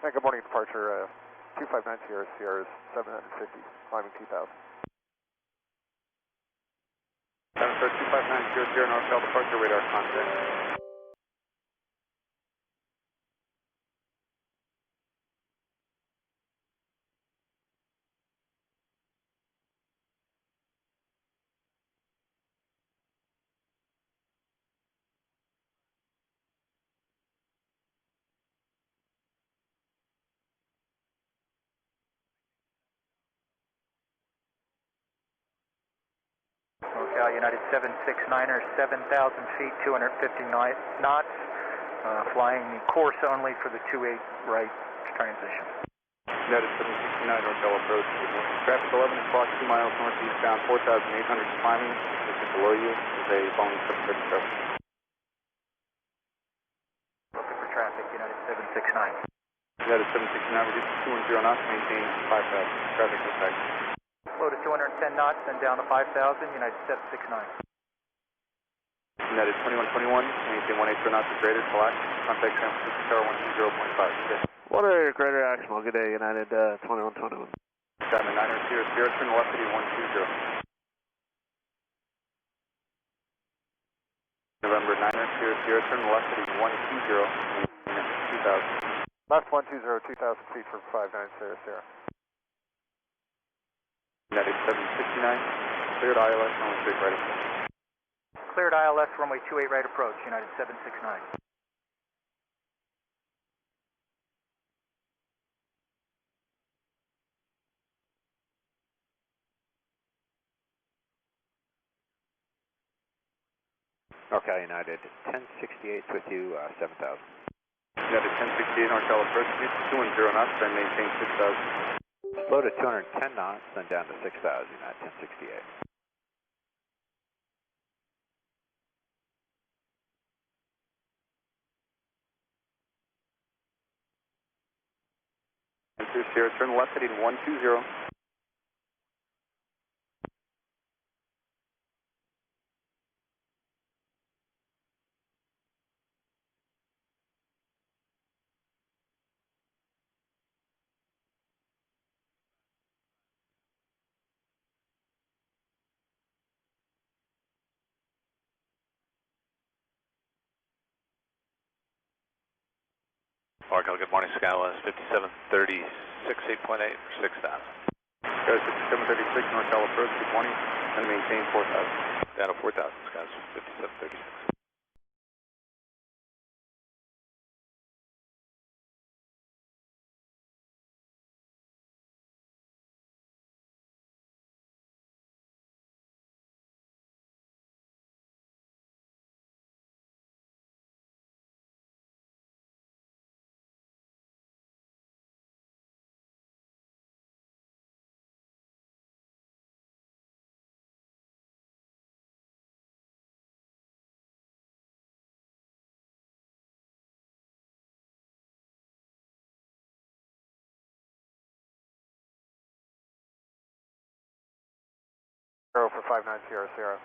Good morning, departure 259 Sierra, Sierra is 750, climbing 2000. 259 Sierra, northbound departure, radar contact. United 769er, 7,000 feet, 250 knots, flying course only for the 28 right transition. United 769 northbound approach. Traffic 11 o'clock, 2 miles northeastbound, 4,800 climbing. This is below you is a Boeing 737. Looking for traffic, United 769. United 769, reduce to 210 knots, maintain 5,000. Traffic impact. Slow to 210 knots, then down to 5,000, United 769. United 2121, maintain 180 knots or greater, collapse. Contact San Francisco Tower 120.5. Water greater Aximal, good day, United 2121. Diamond 9er, Sierra, Sierra, turn left heading 120. November 9er, Sierra, Sierra, turn left heading 120, 2000. Left 120, 2,000 feet for 59 Sierra, Sierra. United 769, cleared ILS, runway 28 right approach. Cleared ILS, runway 28 right approach, United 769. Okay, United 1068 with you, 7,000. United 1068, northbound approach, 210 knots, then maintain 6,000. Slow to 210 knots, then down to 6,000, United 1068. Sierra, turn left heading 120. Oracle, good morning, Skywest 5736, 8.8 for 6,000. Skywest 5736, northbound approach, good morning, and maintain 4,000. Down to 4,000, Skywest 5736. Arrow for 59 Sierra, Sierra.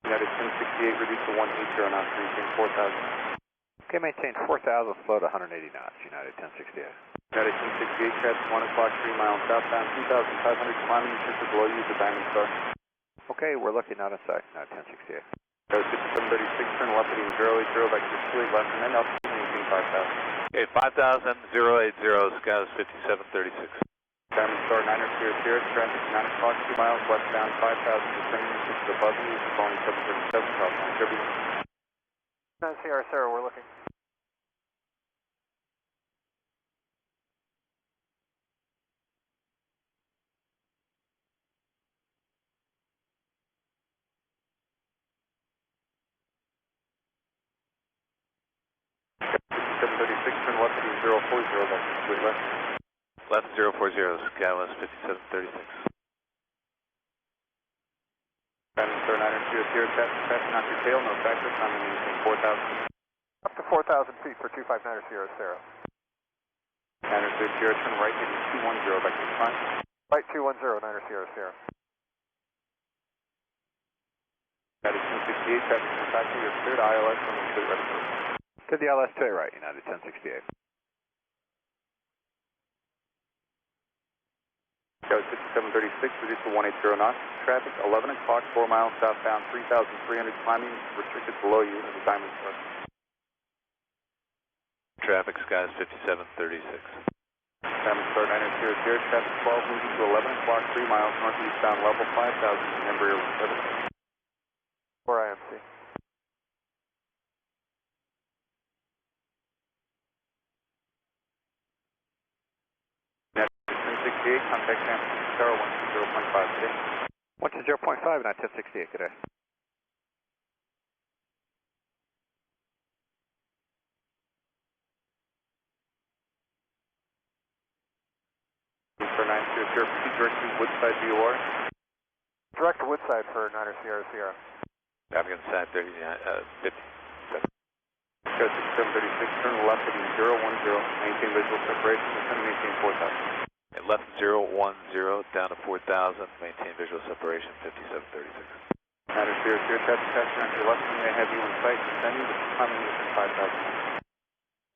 United 1068, reduce to 180 knots, maintain 4,000. Okay, maintain 4,000, slow to 180 knots, United 1068. United 1068, catch 1 o'clock, 3 miles southbound, 2,500 climbing, attention below you is a Diamond Star. Okay, we're looking out in sight, United 1068. Skywest 5736, turn left heading 080, back to 28 left, and then altitude maintain 5,000. Okay, 5,000, 080, Skywest 5736. Diamond Star 9er, Sierra, Sierra, traffic 9 o'clock, 2 miles westbound, 5,000, descending to above you is the Boeing 737, Southbound, turbulence. 9 Sierra, Sierra, we're looking. Turn left heading 040, back to 28 left. Left 040, Skywest 5736. Diamond Star 9er, Sierra, Sierra, traffic not your tail, no factor, climbing maintain 4,000. Up to 4,000 feet for 259 Sierra, Sierra. 9er, Sierra, Sierra, turn right heading 210, back to the front. Right 210, 9er Sierra, Sierra. United 1068, traffic from factory, you're cleared. ILS, and we'll ready for it. To the ILS 28 right, United 1068. Go 5736, reduced to 180 knots. Traffic 11 o'clock, 4 miles southbound, 3,300 climbing, restricted below you as a diamond start. Traffic skies 5736. Diamond start 900, traffic 12 moving to 11 o'clock, 3 miles northeastbound, level 5,000, Embraer 7. 4 IMC. Net 1068, contact San Francisco Tower 120.5 today. 120.5, not 1068, good day. For 900, proceed direct to Woodside VOR. Direct to Woodside for 9er Sierra Sierra. Traffic on side 57. Go 6736, turn left heading 010, maintain visual separation, descend and maintain 4,000. Left 010 down to 4,000, maintain visual separation 5736. 9er Sierra Sierra, traffic passing on your left, we may have you in sight, descending, but climbing within 5,000.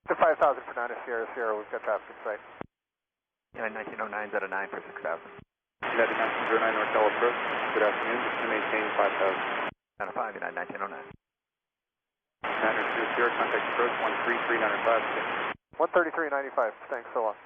To 5,000 for 9er Sierra Sierra, we've got traffic in sight. United 1909's out of 9 for 6,000. United 1909 Nortel approach, good afternoon, descend and maintain 5,000. Out of 5, United 1909. 9er Sierra Sierra, contact approach 13395. 133.95, thanks so long.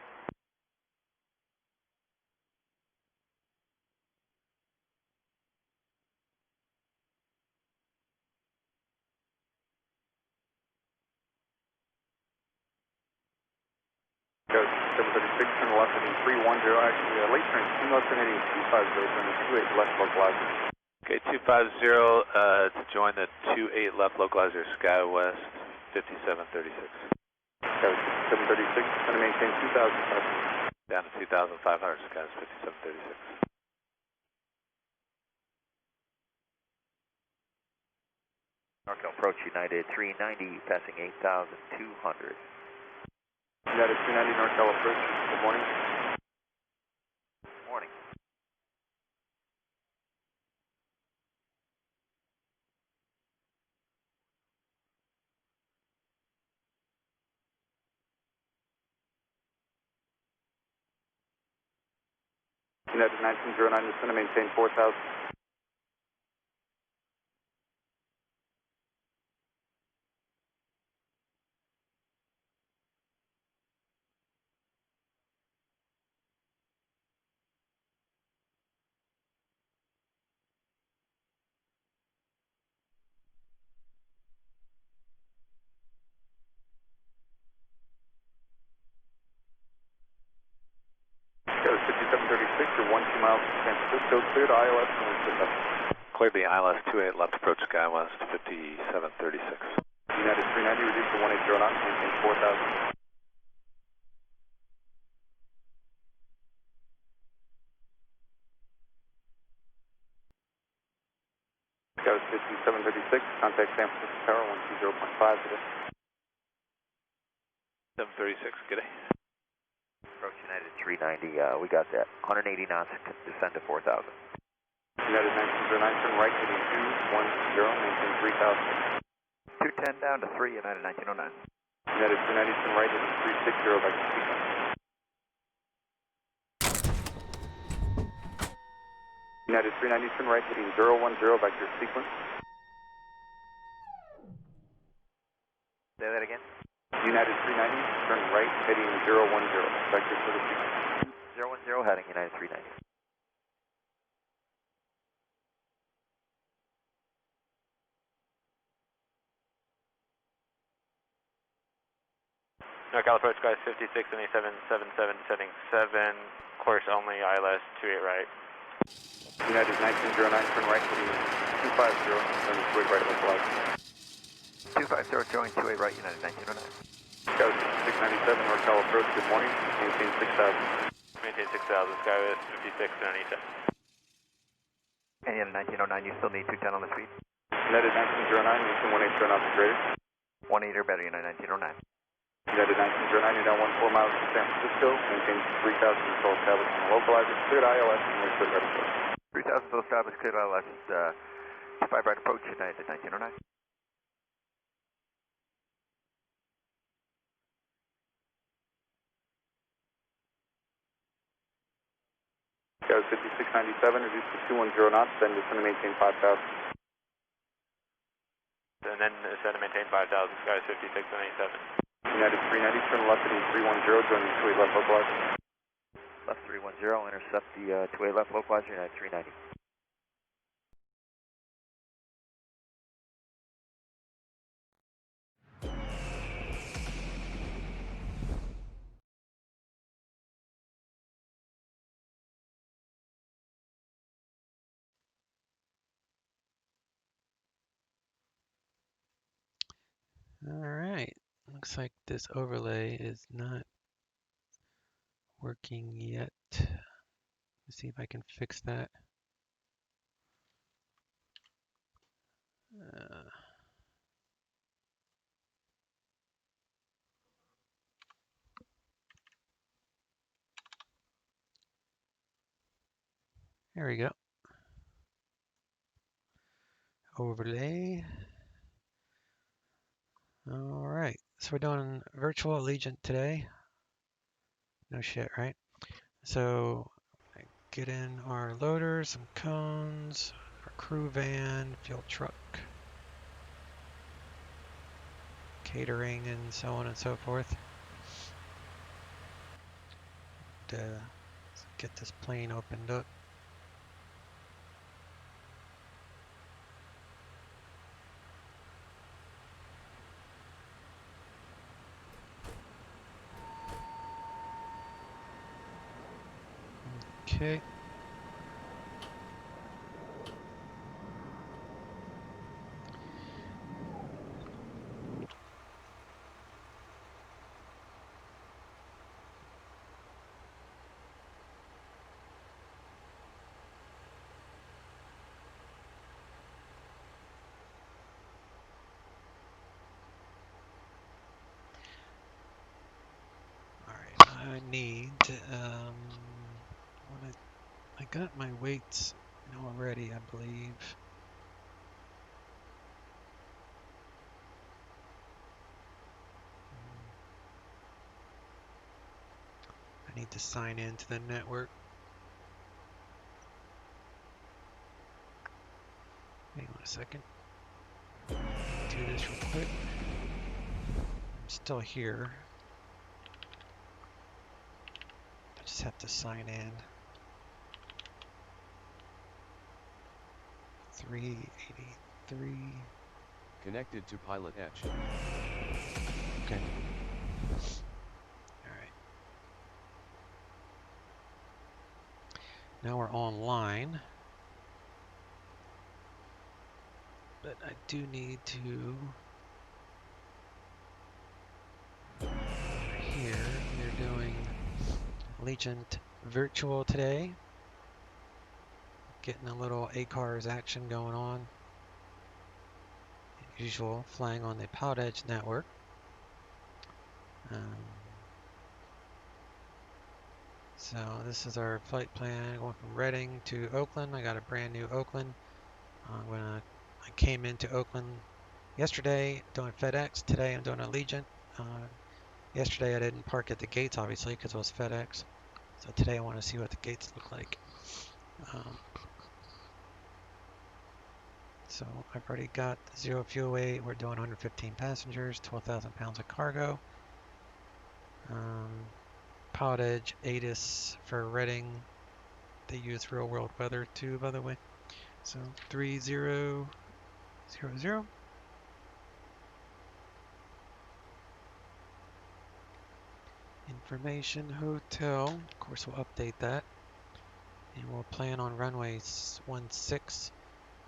Go 736, turn left heading 310, actually late turn, left turn heading 250, turn to 28 left localizer. Okay, 250 to join the 28 left localizer sky west 5736. Go 736, going to maintain 2,500. Down to 2,500 skies 5736. Norcal approach United 390, passing 8,200. United 290 Nortel approach, good morning. Morning. United 1909, descend and maintain 4,000. Go 5736, you're 12 miles from San Francisco, cleared ILS and we pick up. Cleared the ILS 28 left approach sky west 5736. United 390, reduced to 180 knots, maintain 4,000. Go 5736, contact San Francisco Tower 120.5 today. 736, good day. Approach United 390, we got that. 180 knots, descend to 4,000. United 1909, turn right heading 210, maintain 3,000. 210 down to 3, United 1909. United 290, turn right heading 360 back to sequence. United 390, turn right heading 010 back to your sequence. Say that again. United 390, turn right heading 010 back to your sequence. 010 heading United 390. NorCal approach guys 56 and 7777 setting 7, course only ILS 28 right. United 1909, turn right heading 250, turn to right localizer. 250 join 28 right, United 1909. Scout 697, Norcal approach, good morning, maintain 6,000. Maintain 6,000, Skywest 56 and 87. And United 1909, you still need 210 on the speed? United 1909, maintain 180 knots greater. 180 or better, United 1909. United 1909, you're down 14 miles from San Francisco, maintain 3,000 until established on the localizer, cleared ILS, and we're cleared ready for it. 3,000 still established, cleared ILS, 5 right approach, United 1909. Goes 5697, reduce to 210 knots, then descend to maintain 5,000. And then descend to maintain 5,000, skies 5697. United 390, turn left at 310, join the 28 left localizer. Left 310, intercept the 28 left localizer, United 390. Alright, looks like this overlay is not working yet. Let's see if I can fix that. There we go. Overlay. Alright, so we're doing virtual Allegiant today. No shit, right? So get in our loaders, some cones, our crew van, fuel truck, catering, and so on and so forth. Let's get this plane opened up. Okay. I need, I got my weights already, I believe. I need to sign into the network. Hang on a second. Do this real quick. I'm still here. I just have to sign in. 383. Connected to PilotEdge. Okay. Alright. Now we're online. But I do need to... Here, we're doing Allegiant Virtual today. Getting a little A-Cars action going on. As usual, flying on the PilotEdge network. So this is our flight plan going from Reading to Oakland. I got a brand new Oakland. I came into Oakland yesterday doing FedEx. Today I'm doing Allegiant. Yesterday I didn't park at the gates obviously because it was FedEx. So today I want to see what the gates look like. So I've already got 0 fuel weight. We're doing 115 passengers, 12,000 pounds of cargo. PilotEdge ATIS for Reading. They use real world weather too, by the way. So 3000. Information hotel. Of course, we'll update that. And we'll plan on runway 16.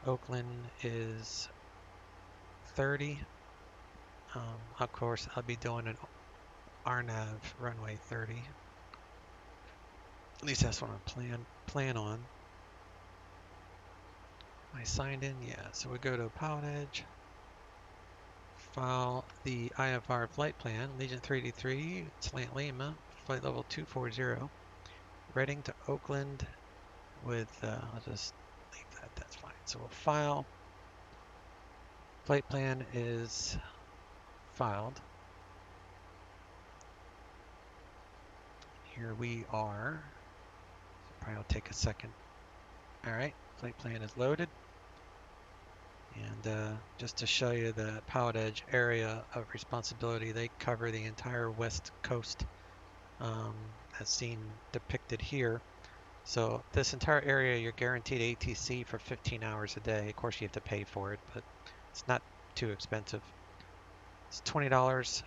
Oakland is 30. Of course, I'll be doing an RNAV runway 30. At least that's what I plan on. I signed in, yeah. So we go to PilotEdge, file the IFR flight plan, Allegiant 383, Slant Lima, flight level 240, Reading to Oakland with, I'll just leave that, that's fine. So we'll file, flight plan is filed. Here we are. Probably will take a second. All right, flight plan is loaded. And just to show you the PilotEdge area of responsibility, they cover the entire west coast, as seen depicted here. So this entire area, you're guaranteed ATC for 15 hours a day. Of course, you have to pay for it, but it's not too expensive. It's $20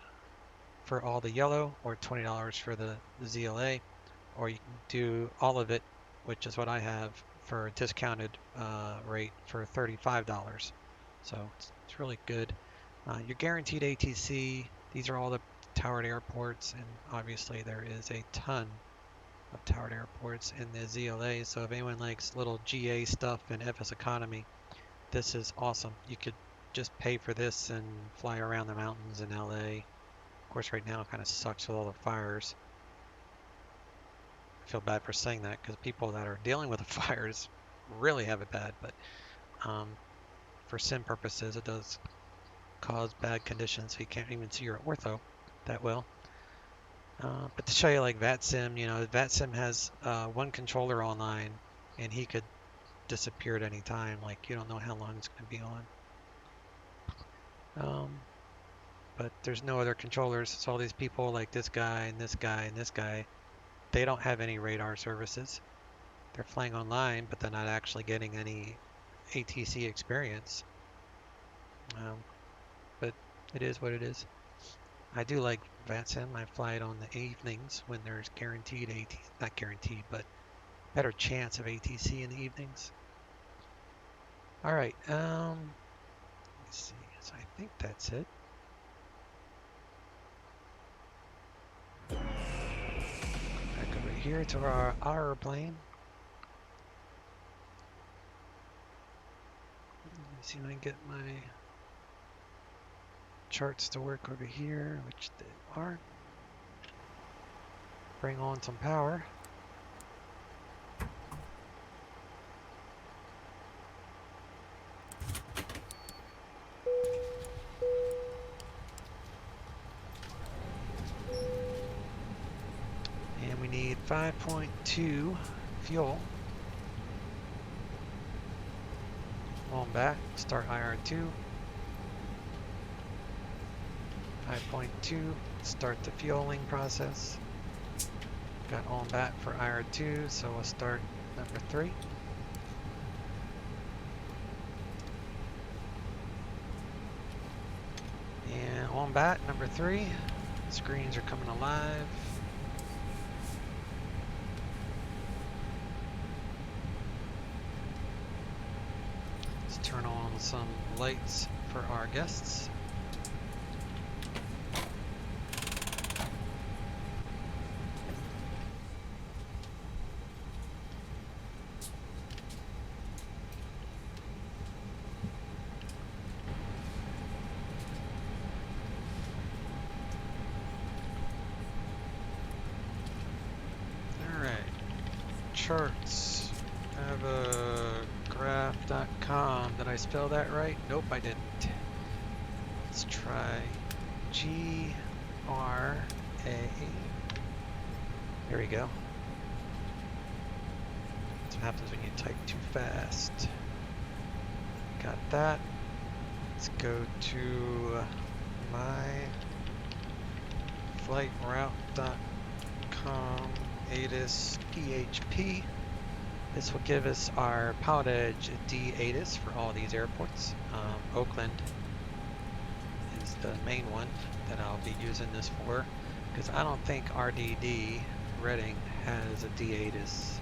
for all the yellow, or $20 for the ZLA, or you can do all of it, which is what I have, for a discounted rate for $35. So it's really good. You're guaranteed ATC. These are all the towered airports, and obviously there is a ton of towered airports in the ZLA. So if anyone likes little GA stuff and FS economy, this is awesome. You could just pay for this and fly around the mountains in LA. Of course, right now it kind of sucks with all the fires. I feel bad for saying that because people that are dealing with the fires really have it bad, but for sim purposes, it does cause bad conditions, so you can't even see your ortho that well. But to show you like VATSIM, you know, VATSIM has one controller online, and he could disappear at any time. Like, you don't know how long it's going to be on. But there's no other controllers. So all these people like this guy and this guy and this guy, they don't have any radar services. They're flying online, but they're not actually getting any ATC experience. But it is what it is. I do like VATSIM. I fly it on the evenings when there's guaranteed ATC, not guaranteed, but better chance of ATC in the evenings. All right, let's see. So I think that's it. Back over here to our plane. Let me see if I can get my charts to work over here, which they are. Bring on some power. And we need 5.2 fuel. On back, start IR2. 5.2, start the fueling process. Got on back for IR2, so we'll start number 3. And on back, number 3. Screens are coming alive. Let's turn on some lights for our guests. Charts. I have a graph.com. Did I spell that right? Nope, I didn't. Let's try GRA. There we go. That's what happens when you type too fast. Got that. Let's go to myflightroute.com. ATIS EHP. This will give us our PilotEdge D ATIS for all these airports. Oakland is the main one that I'll be using this for, because I don't think RDD Reading has a D ATIS.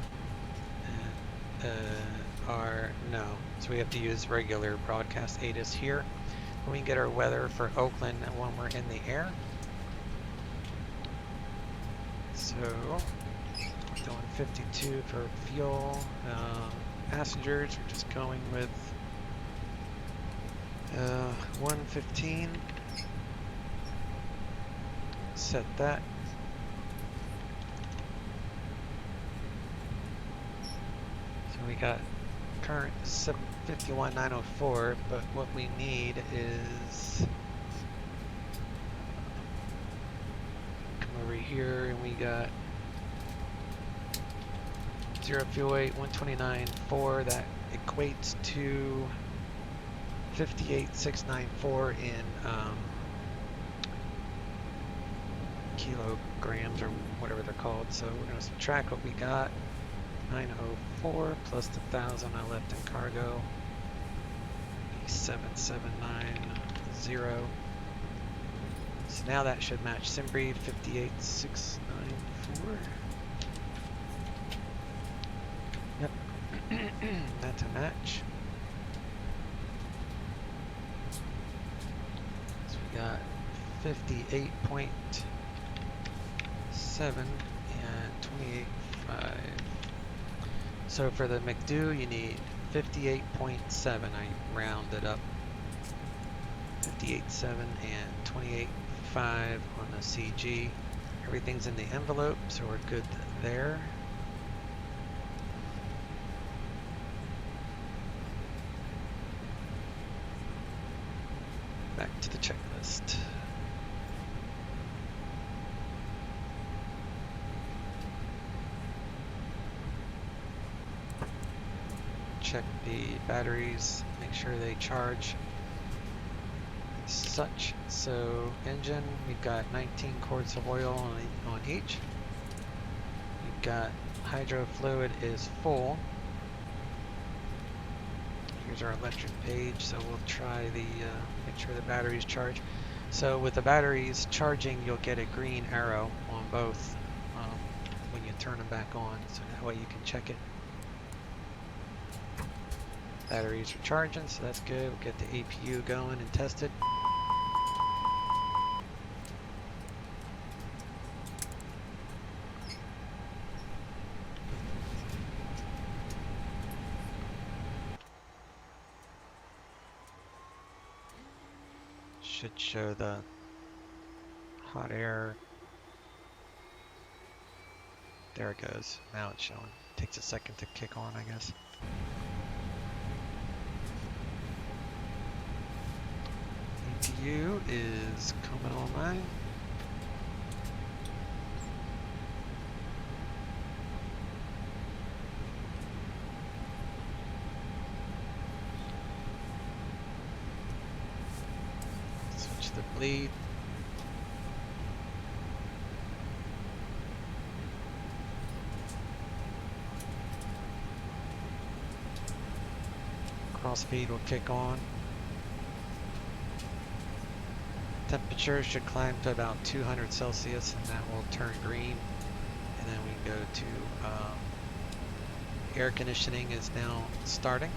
No, so we have to use regular broadcast ATIS here. And we can get our weather for Oakland when we're in the air. So doing 52 for fuel. Passengers, we're just going with 115. Set that. So we got Current is 751,904, but what we need is come over here and we got 0 fuel weight 129.4. That equates to 58,694 in kilograms or whatever they're called. So we're going to subtract what we got. 904 plus the 1,000 I left in cargo. 7790. So now that should match SimBreed 58,694. Yep, that's a match. So we got 58.7 and 28.5. So for the McDo, you need 58.7. I rounded up. 58.7 and 28.5 on the CG. Everything's in the envelope, so we're good there. Back to the checklist. Check the batteries, make sure they charge as such. So engine, we've got 19 quarts of oil on each. We've got hydro fluid is full. Here's our electric page, so we'll try the make sure the batteries charge. So with the batteries charging, you'll get a green arrow on both when you turn them back on, so that way you can check it. Batteries are charging, so that's good. We'll get the APU going and tested. Should show the hot air. There it goes. Now it's showing. Takes a second to kick on, I guess. APU is coming online. Switch the bleed. Cross feed will kick on. Temperature should climb to about 200 Celsius and that will turn green, and then we can go to air conditioning is now starting.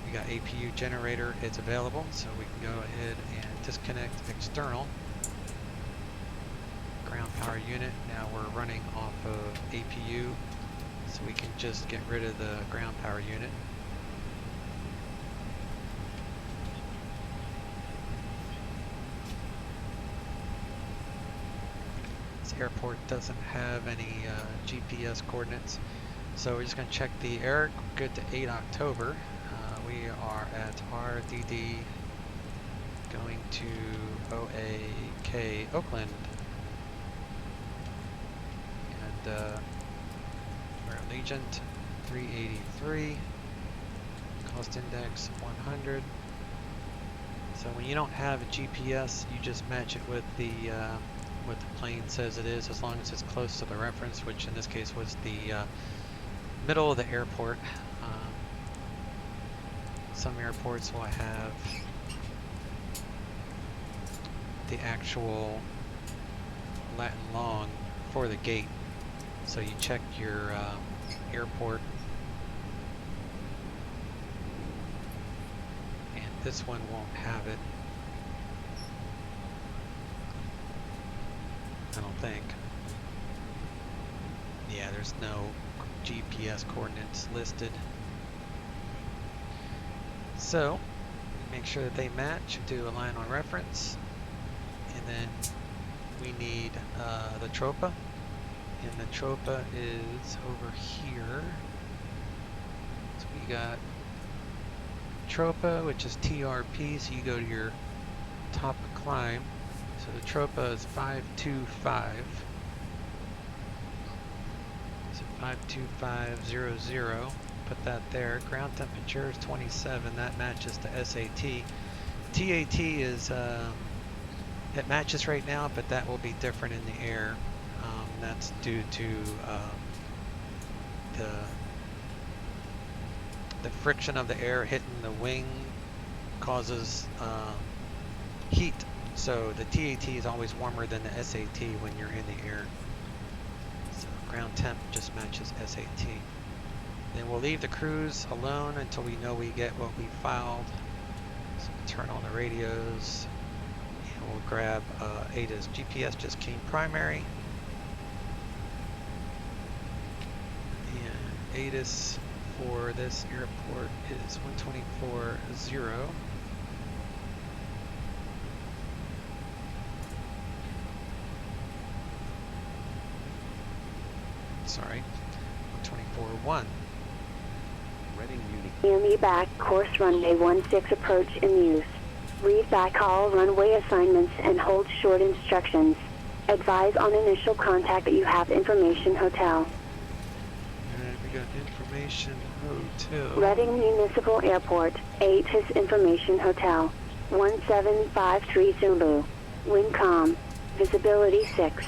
We got APU generator, it's available, so we can go ahead and disconnect external ground power unit. Now we're running off of APU, so we can just get rid of the ground power unit. Airport doesn't have any GPS coordinates, so we're just going to check the air. Good to 8 October. We are at RDD going to OAK Oakland, and we're Allegiant 383, cost index 100. So when you don't have a GPS, you just match it with the what the plane says it is, as long as it's close to the reference, which in this case was the middle of the airport. Some airports will have the actual Latin long for the gate, so you check your airport, and this one won't have it. I don't think. Yeah, there's no GPS coordinates listed. So, make sure that they match, do a line on reference, and then we need the TROPA. And the Tropa is over here. So we got Tropa, which is TRP, so you go to your top climb. So the Tropa is 525. So 52500. Put that there. Ground temperature is 27. That matches the SAT. TAT is it matches right now, but that will be different in the air. That's due to the friction of the air hitting the wing causes heat. So the TAT is always warmer than the SAT when you're in the air. So ground temp just matches SAT. Then we'll leave the cruise alone until we know we get what we filed. So we'll turn on the radios and we'll grab ADA's GPS just came primary. And ADA's for this airport is 124.0. Sorry, 124.1. Reading Muni. DME back, course runway 16 approach in use. Read back all runway assignments and hold short instructions. Advise on initial contact that you have information hotel. And we got information hotel. Reading Municipal Airport, 8 is information hotel. 1753 Zulu. Wind calm. Visibility 6.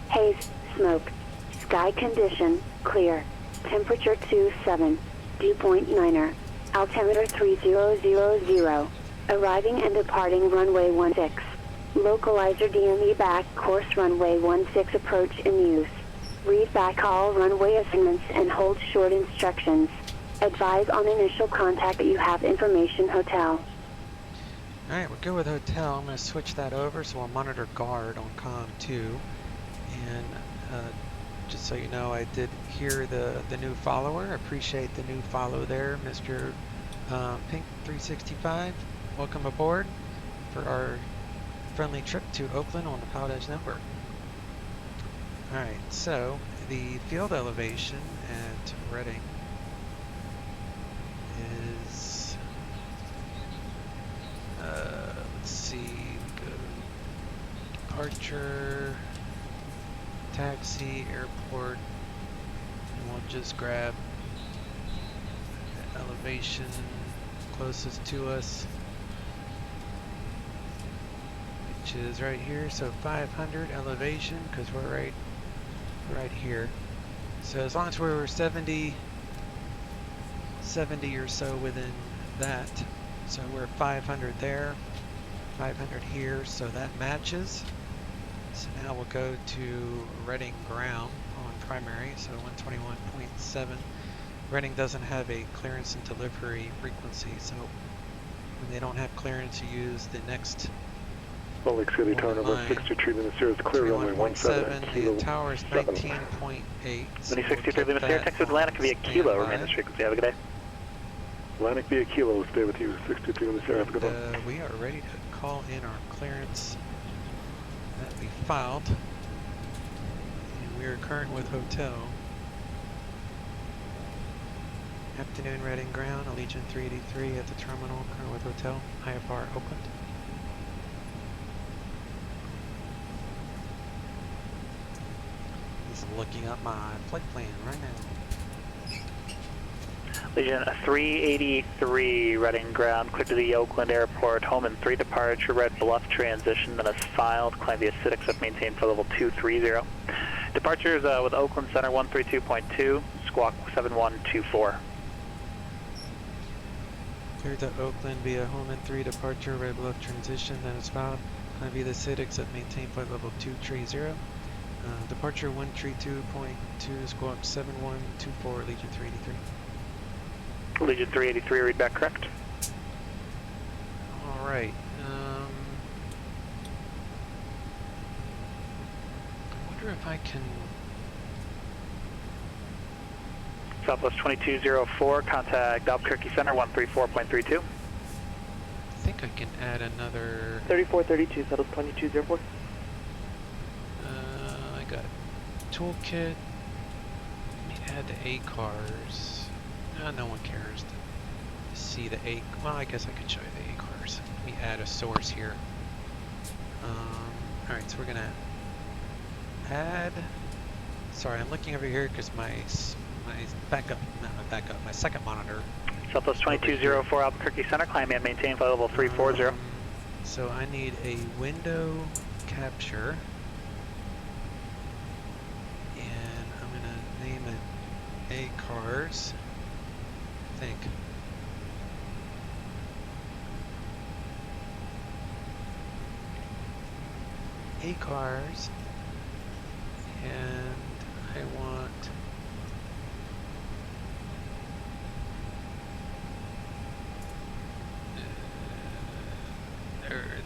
Haze, smoke. Sky condition, clear. Temperature 27. Dew point 9er. Altimeter 3000. Arriving and departing runway 16. Localizer DME back, course runway 16 approach in use. Read back all runway assignments and hold short instructions. Advise on initial contact that you have information hotel. Alright, we're good with hotel. I'm going to switch that over so we'll monitor guard on COM 2. And just so you know, I did hear the new follower. Appreciate the new follow there, Mr. Pink 365. Welcome aboard for our friendly trip to Oakland on the PilotEdge network. Alright, so the field elevation at Reading is, let's see, go departure, taxi, airport, and we'll just grab the elevation closest to us, which is right here. So 500 elevation, because we're right here. So as long as we're 70 or so within that, so we're 500 there, 500 here, so that matches. So now we'll go to Reading ground on primary, so 121.7. Reading doesn't have a clearance and delivery frequency, so when they don't have clearance, you use the next Salt Lake City, tower number 63 Lima Sierra is clear, runway 17. The tower is 19.8. Muni 63 Lima Sierra, Texas Atlantic via Kilo, remain this frequency. Have a good day. Atlantic via Kilo will stay with you, 63 Lima Sierra. Have a good one. We are ready to call in our clearance that we filed. And we are current with hotel. Afternoon Reading ground, Allegiant 383 at the terminal, current with hotel, IFR Oakland. Looking up my flight plan right now. Legion 383, Reading ground, clear to the Oakland Airport, home in 3 departure, Red Bluff transition, then is filed, climb via CITIC, up maintained for level 230. Departures with Oakland Center 132.2, squawk 7124. Clear to Oakland via home in 3 departure, Red Bluff transition, then is filed, climb via the CITIC, up maintained flight level 230. Departure 132.2, squawk 7124, Legion 383. Legion 383, read back correct. Alright, I wonder if I can... Southwest 2204, contact Albuquerque Center 134.32. I think I can add another... 3432, Southwest 2204. I got toolkit. Let me add the A cars. No one cares to see the A. Well, I guess I could show you the A cars. Let me add a source here. Alright, so we're gonna add. Sorry, I'm looking over here because my backup, not my backup, my second monitor. Southwest 2204 Albuquerque Center, climb and maintain flight level 340. So I need a window capture. And I'm going to name it A cars. I think. A cars. And I want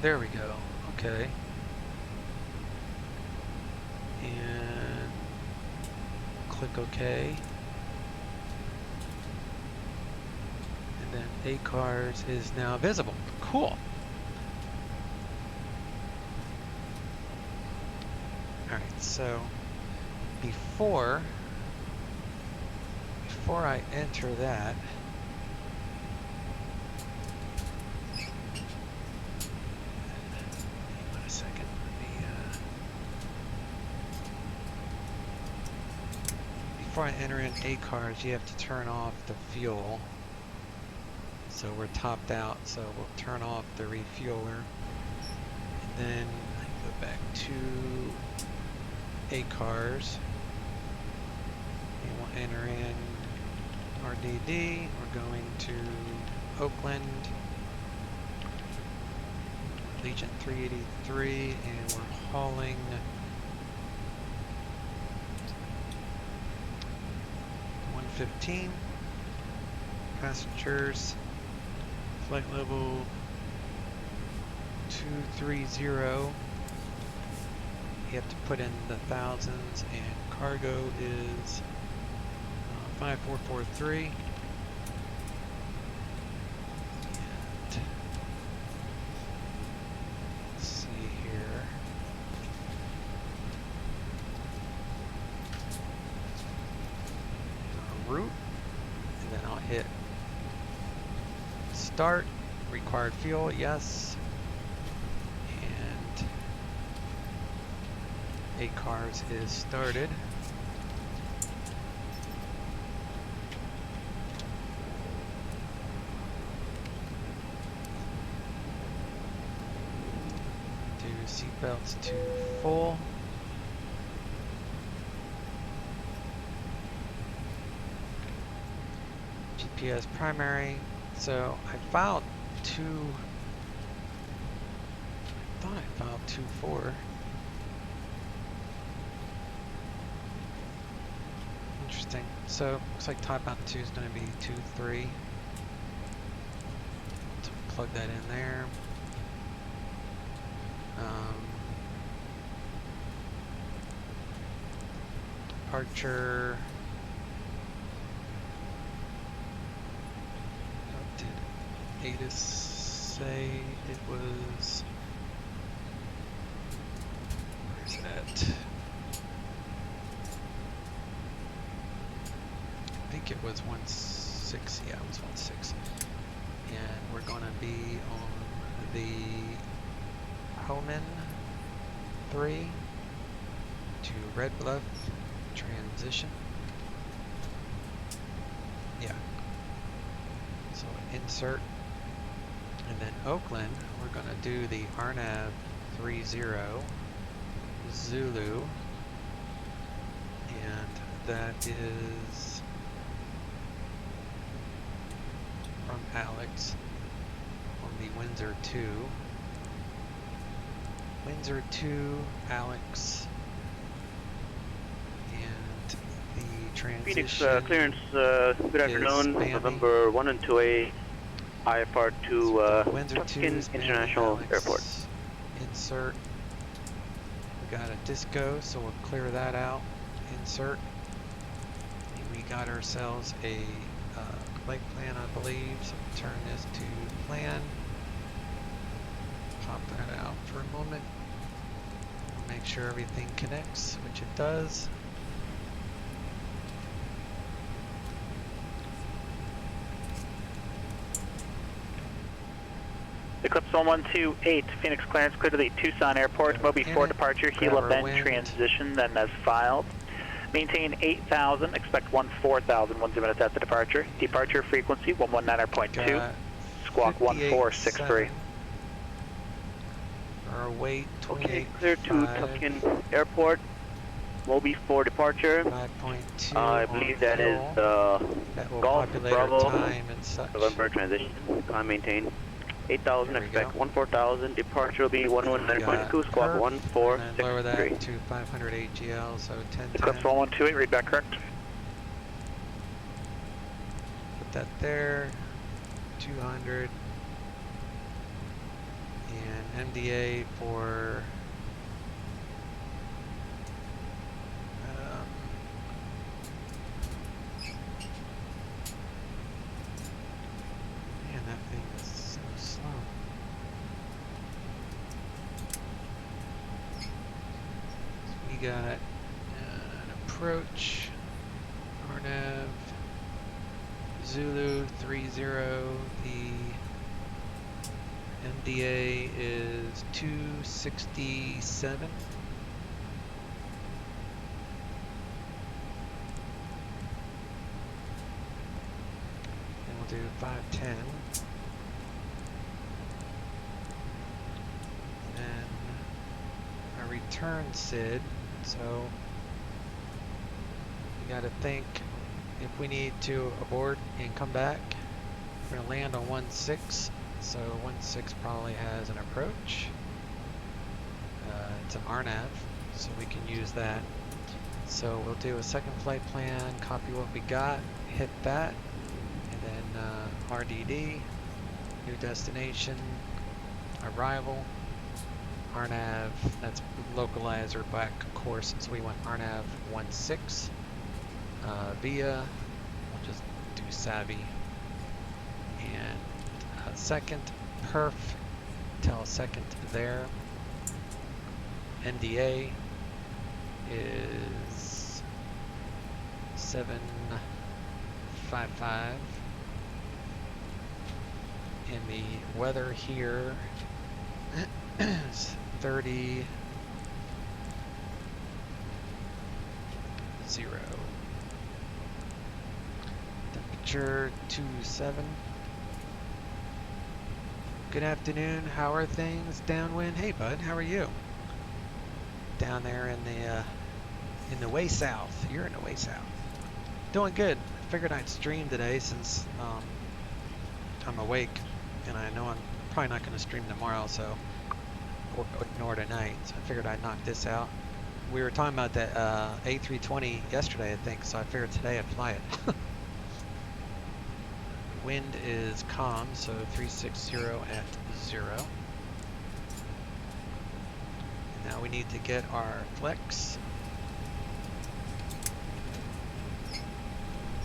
there we go. Okay. And click OK. And then A cars is now visible. Cool. Alright, so before I enter that, wait a second, before I enter in A cars, you have to turn off the fuel. So we're topped out, so we'll turn off the refueler. And then I go back to A cars. And we'll enter in RDD. We're going to Oakland, Allegiant 383, and we're hauling $115 passengers, flight level 230. You have to put in the thousands, and cargo is 5443. And let's see here. Route, and then I'll hit start. Required fuel, yes. A cars is started. Do seatbelts to full. GPS primary. So I filed I thought I filed 2.4. Interesting. So looks like top out 2 is going to be 2.3. So plug that in there. Departure. What did ATIS say it was? Where's that? I think it was 1.6. Yeah, it was 1.6. And we're gonna be on the Homan 3 to Red Bluff transition. Yeah. So insert, and then Oakland, we're gonna do the RNAV 30 Zulu, and that is from Alex on the Windsor 2. Windsor 2, Alex, and the transition. Phoenix clearance, good afternoon, November 1 and 2A, IFR to Tucson International Airport. Insert. We got a disco, so we'll clear that out. Insert. And we got ourselves a flight plan, I believe, so we'll turn this to plan. Pop that out for a moment. Make sure everything connects, which it does. Eclipse 1128, Phoenix clearance clear to the Tucson Airport, Moby 4 departure, Gila Bend transition, then as filed. Maintain 8,000, expect 14,000, 1 minutes after departure. Departure frequency 119.2, squawk 1463. Our weight 28. Okay, clear to Tucson Airport, Moby 4 departure. 5.2. I believe that is Golf Bravo, November transition. Climb maintain 8,000, expect 14,000. Departure will be 119.2, squawk 1463. Lower that to 500 AGL, so 10. Eclipse 1128, read back correct. Put that there, 200. And MDA for man, that thing is so slow. So we got an approach, RNAV, Zulu 30, the MDA is 267. And we'll do 510. And then our return SID. So we got to think if we need to abort and come back. We're going to land on 16. So 16 probably has an approach. It's an RNAV, so we can use that. So we'll do a second flight plan, copy what we got, hit that, and then RDD, new destination, arrival, RNAV, that's localizer back course, so we want RNAV 16, via, we'll just do Savvy, and second perf, tell second there. NDA is 755. And the weather here is 30. 0. Temperature 27. Good afternoon. How are things downwind? Hey, bud. How are you? Down there in the way south. You're in the way south. Doing good. I figured I'd stream today since I'm awake, and I know I'm probably not going to stream tomorrow, so nor tonight. So I figured I'd knock this out. We were talking about that A320 yesterday, I think, so I figured today I'd fly it. Wind is calm, so 360 at 0. And now we need to get our flex.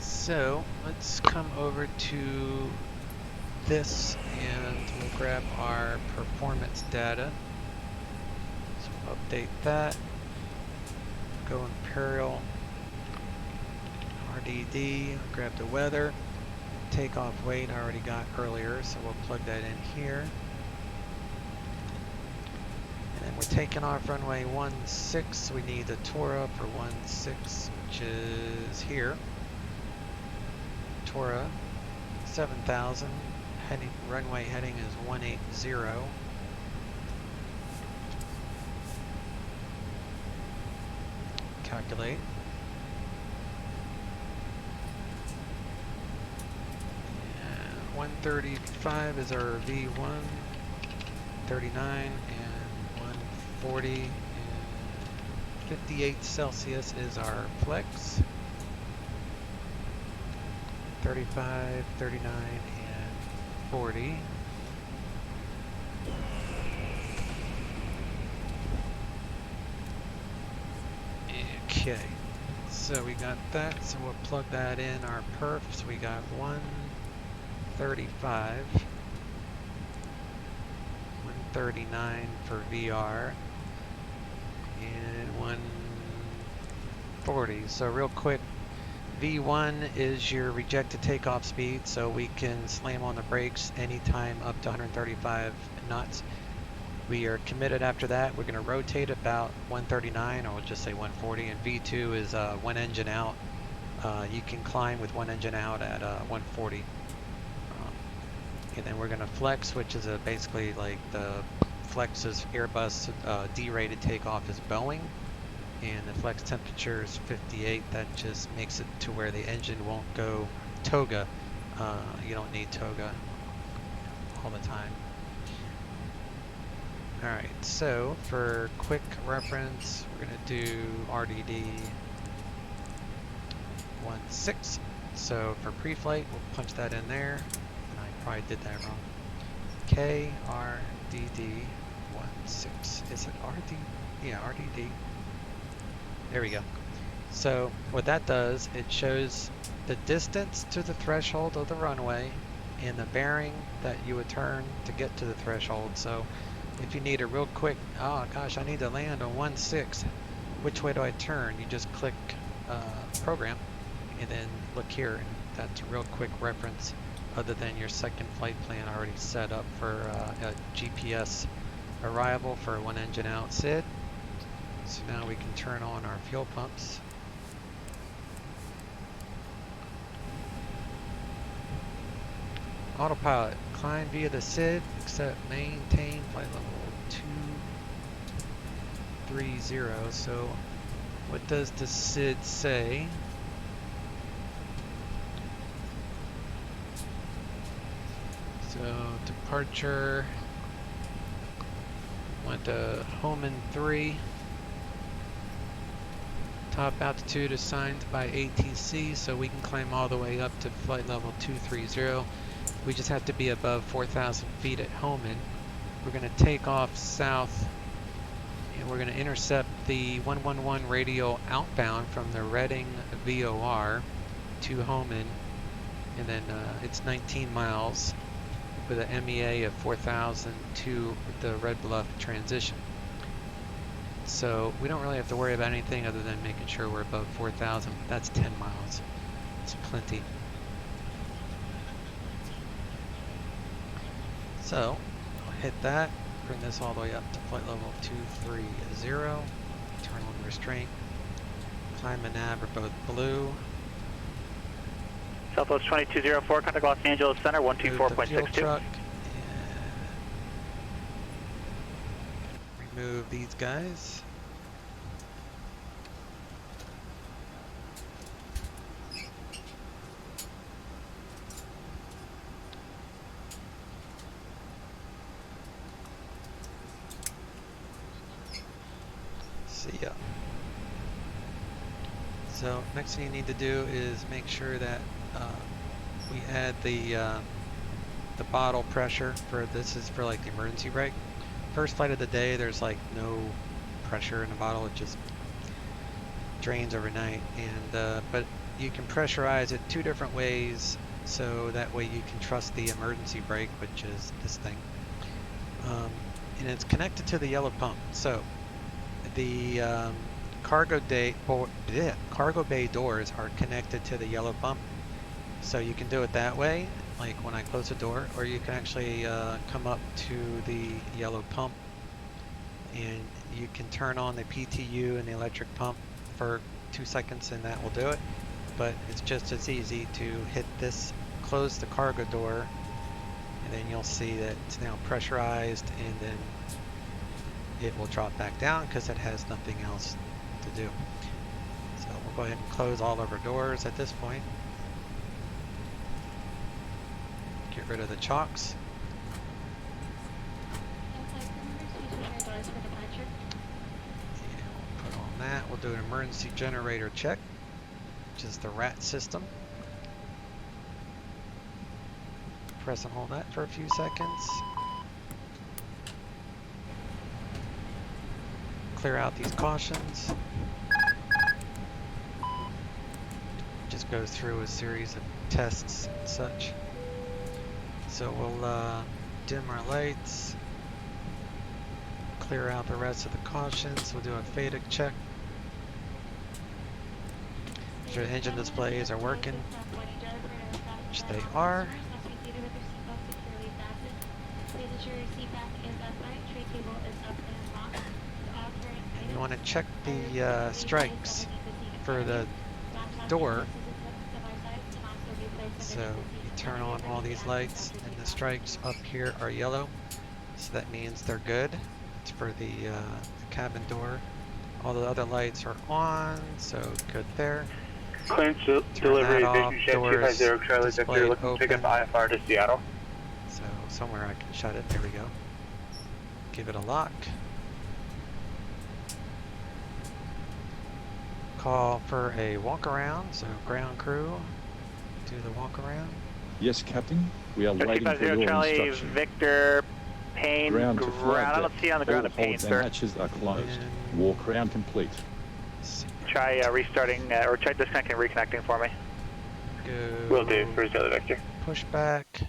So let's come over to this and we'll grab our performance data. So we'll update that. Go Imperial, RDD, grab the weather. Takeoff weight I already got earlier, so we'll plug that in here. And then we're taking off runway 16, so we need the Tora for 16, which is here. Tora, 7,000, heading, runway heading is 180. Calculate. 135 is our V1, 39 and 140 and 58 Celsius is our flex. 35, 39 and 40. Okay, so we got that, so we'll plug that in our perf. So we got 135, 139 for VR, and 140. So real quick, V1 is your rejected takeoff speed, so we can slam on the brakes anytime up to 135 knots. We are committed after that. We're going to rotate about 139, or we'll just say 140, and V2 is one engine out. You can climb with one engine out at 140. And then we're going to flex, which is basically like the flex is Airbus, D-rated takeoff is Boeing, and the flex temperature is 58. That just makes it to where the engine won't go toga. You don't need toga all the time. Alright, so for quick reference, we're going to do RDD 16. So for pre-flight, we'll punch that in there. I probably did that wrong. KRDD 16. Is it RD? Yeah, RDD. There we go. So what that does, it shows the distance to the threshold of the runway and the bearing that you would turn to get to the threshold. So if you need a real quick, oh gosh, I need to land on 16, which way do I turn? You just click program and then look here, and that's a real quick reference other than your second flight plan already set up for a GPS arrival for one engine out SID. So now we can turn on our fuel pumps. Autopilot, climb via the SID, except maintain flight level 230. So what does the SID say? So departure, went to home in 3. Top altitude assigned by ATC, so we can climb all the way up to flight level 230. We just have to be above 4,000 feet at Homan. We're going to take off south, and we're going to intercept the 111 radial outbound from the Reading VOR to Homan, and then it's 19 miles with an MEA of 4,000 to the Red Bluff transition. So we don't really have to worry about anything other than making sure we're above 4,000. That's 10 miles. It's plenty. So I'll hit that, bring this all the way up to flight level 230, turn on restraint, climb and nav are both blue. Southwest 2204, contact Los Angeles Center, 124.62. Remove these guys. See ya. So next thing you need to do is make sure that we add the bottle pressure for this is for like the emergency brake. First flight of the day, there's like no pressure in the bottle; it just drains overnight. And but you can pressurize it 2 different ways, so that way you can trust the emergency brake, which is this thing. And it's connected to the yellow pump. So the cargo bay doors are connected to the yellow pump. So you can do it that way, like when I close the door, or you can actually come up to the yellow pump and you can turn on the PTU and the electric pump for 2 seconds and that will do it. But it's just as easy to hit this, close the cargo door, and then you'll see that it's now pressurized, and then it will drop back down because it has nothing else to do. So we'll go ahead and close all of our doors at this point. Get rid of the chocks. And we'll put on that. We'll do an emergency generator check, which is the RAT system. Press and hold that for a few seconds. Clear out these cautions. Just go through a series of tests and such. So we'll dim our lights, clear out the rest of the cautions. We'll do a FADIC check. Make sure the engine displays are working, which they are. And you want to check the stripes for the door. So you turn on all these lights and the stripes up here are yellow. So that means they're good. It's for the cabin door. All the other lights are on, so good there. Clearance delivery, Vision Jet 250 Charlie Victor, looking to pick up IFR to Seattle. So somewhere I can shut it. There we go. Give it a lock. Call for a walk around, so ground crew do the walk around. Yes, Captain. We are waiting for your Charlie instruction. Victor, Payne, Ground to flight I don't deck. see on the ground All the Payne, holds sir. and hatches are closed. Walk around complete. Try restarting, or try disconnecting and reconnecting for me. Go. Will do, for Charlie Victor. Push back.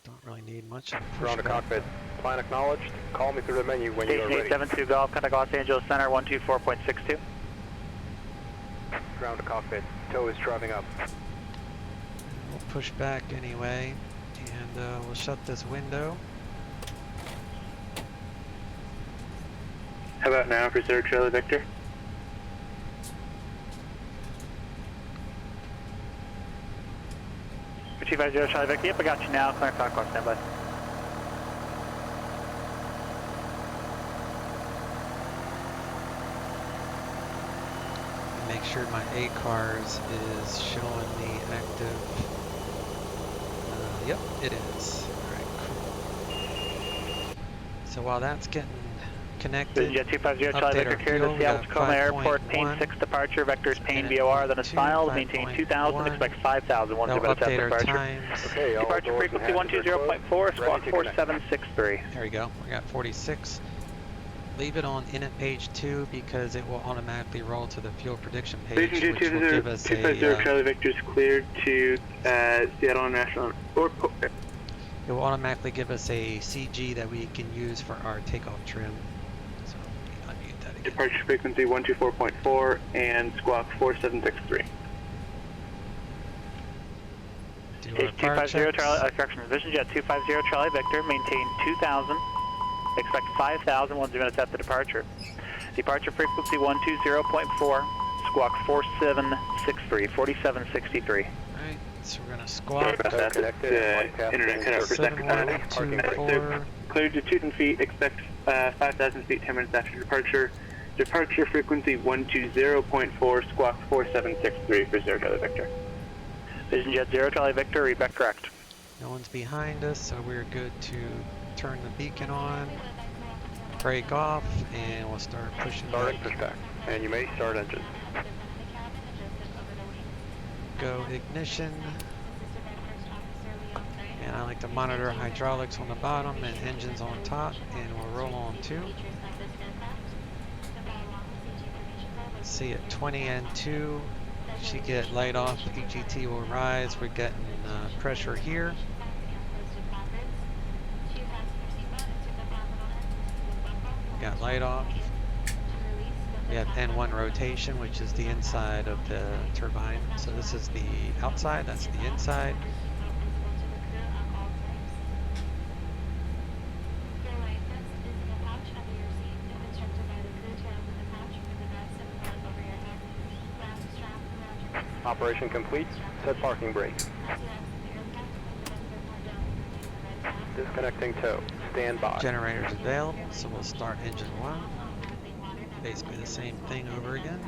Don't really need much. Ground to cockpit. Plan acknowledged. Call me through the menu when you are ready. 872 Golf, contact Los Angeles Center, 124.62. Ground to cockpit. Tow is driving up. We'll push back anyway, and we'll shut this window. How about now for Charlie Victor? For 250 Charlie Victor, yep, I got you now. Clear clock, standby. Make sure my ACARS is showing me active. Yep, it is. Alright, cool. So while that's getting connected, Jet 250 Charlie Victor, clear to Seattle Tacoma Airport, Payne 6 departure, vectors Payne VOR, then is filed, maintain 2,000, expect 5,000, 10 minutes after departure. Okay, Departure frequency 120.4, squawk 4763. There we go, we got 46. Leave it on in at page 2 because it will automatically roll to the fuel prediction page, which will give us 250 Charlie Victor is cleared to Seattle International Airport. It will automatically give us a CG that we can use for our takeoff trim. So unmute that again. Departure frequency 124.4 and squawk 4763. 250 Charlie, correction, Vision Jet 250 Charlie Victor, maintain 2,000. Expect 5,000, 10 minutes after departure. Departure frequency 120.4, squawk 4763, 4763. Alright, so we're going to squawk. Internet cut out for a second. Cleared to 2,000 feet, expect 5,000 feet, 10 minutes after departure. Departure frequency 120.4, squawk 4763 for 0 Charlie Victor. Vision Jet 0 Charlie Victor, read back correct. No one's behind us, so we're good to turn the beacon on, break off, and we'll start pushing Starting push back. And you may start engine. Go ignition. And I like to monitor hydraulics on the bottom and engines on top, and we'll roll on 2. See at 20 and 2, should get light off, EGT will rise, we're getting pressure here. Got light off. We have N1 rotation, which is the inside of the turbine. So this is the outside, that's the inside. Operation complete. Set parking brake. Disconnecting tow. Stand by. Generators available, so we'll start engine 1. Basically the same thing over again.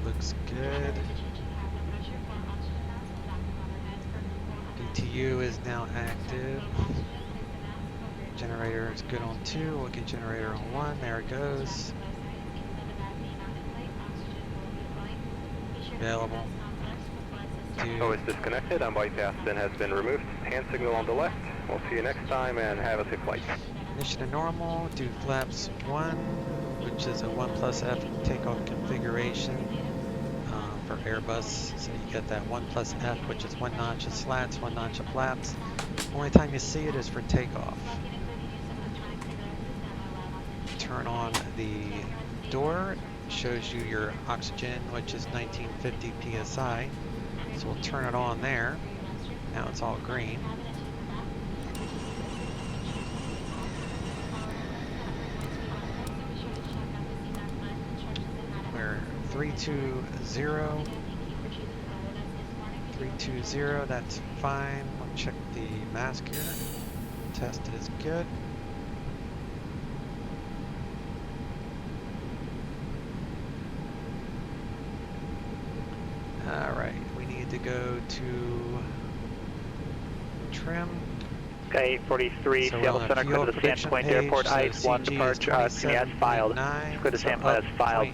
Looks good. DTU is now active. Generator is good on 2. We'll get generator on 1. There it goes. Available. Tow is disconnected and bypass bin has been removed. Hand signal on the left. We'll see you next time and have a safe flight. Ignition to normal, do flaps 1, which is a 1+F takeoff configuration for Airbus. So you get that 1+F, which is 1 notch of slats, 1 notch of flaps. Only time you see it is for takeoff. Turn on the door, shows you your oxygen, which is 1950 psi. So we'll turn it on there. Now it's all green. We're 320, that's fine. We'll check the mask here. Test is good. Alright, we need to go to trim. Sky 843, So Seattle Center, clear to the Sandpoint Airport, so ICE-1 departure, as filed. Clear to Sandpoint as filed.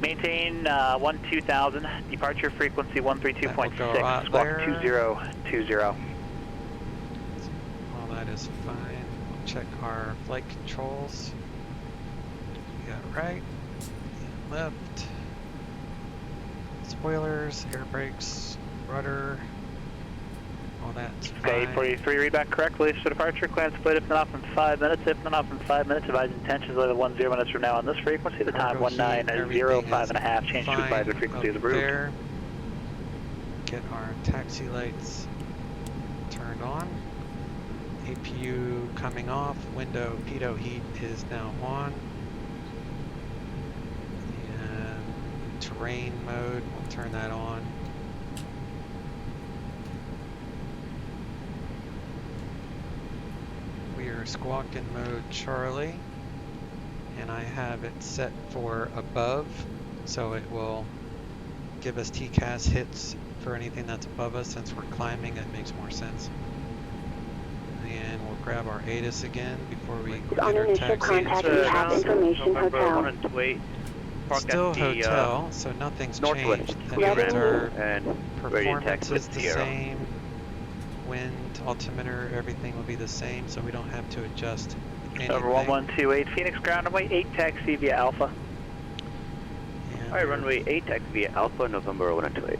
Maintain 12000, departure frequency 132.6, squawk 2020. Well, that is fine. We'll check our flight controls. We got right, left, spoilers, air brakes, rudder, all that's fine. Sky 843, read back correctly. So departure, clearance split if not off in 5 minutes. If not off in 5 minutes, advise intentions later 10 minutes from now on this frequency. The time 1905.5. Change to advisory frequency is approved. There. Get our taxi lights turned on. APU coming off. Window pitot heat is now on. And terrain mode, we'll turn that on. We are squawk in mode Charlie, and I have it set for above, so it will give us TCAS hits for anything that's above us. Since we're climbing, it makes more sense. And we'll grab our ATIS again before we get our taxi. Contact, we have information hotel. Still hotel, so nothing's changed. That means our performance is the same. Wind, altimeter, everything will be the same, so we don't have to adjust anything. Over 1128, Phoenix ground runway 8, taxi via Alpha. Alright, runway 8, taxi via Alpha, November 1128.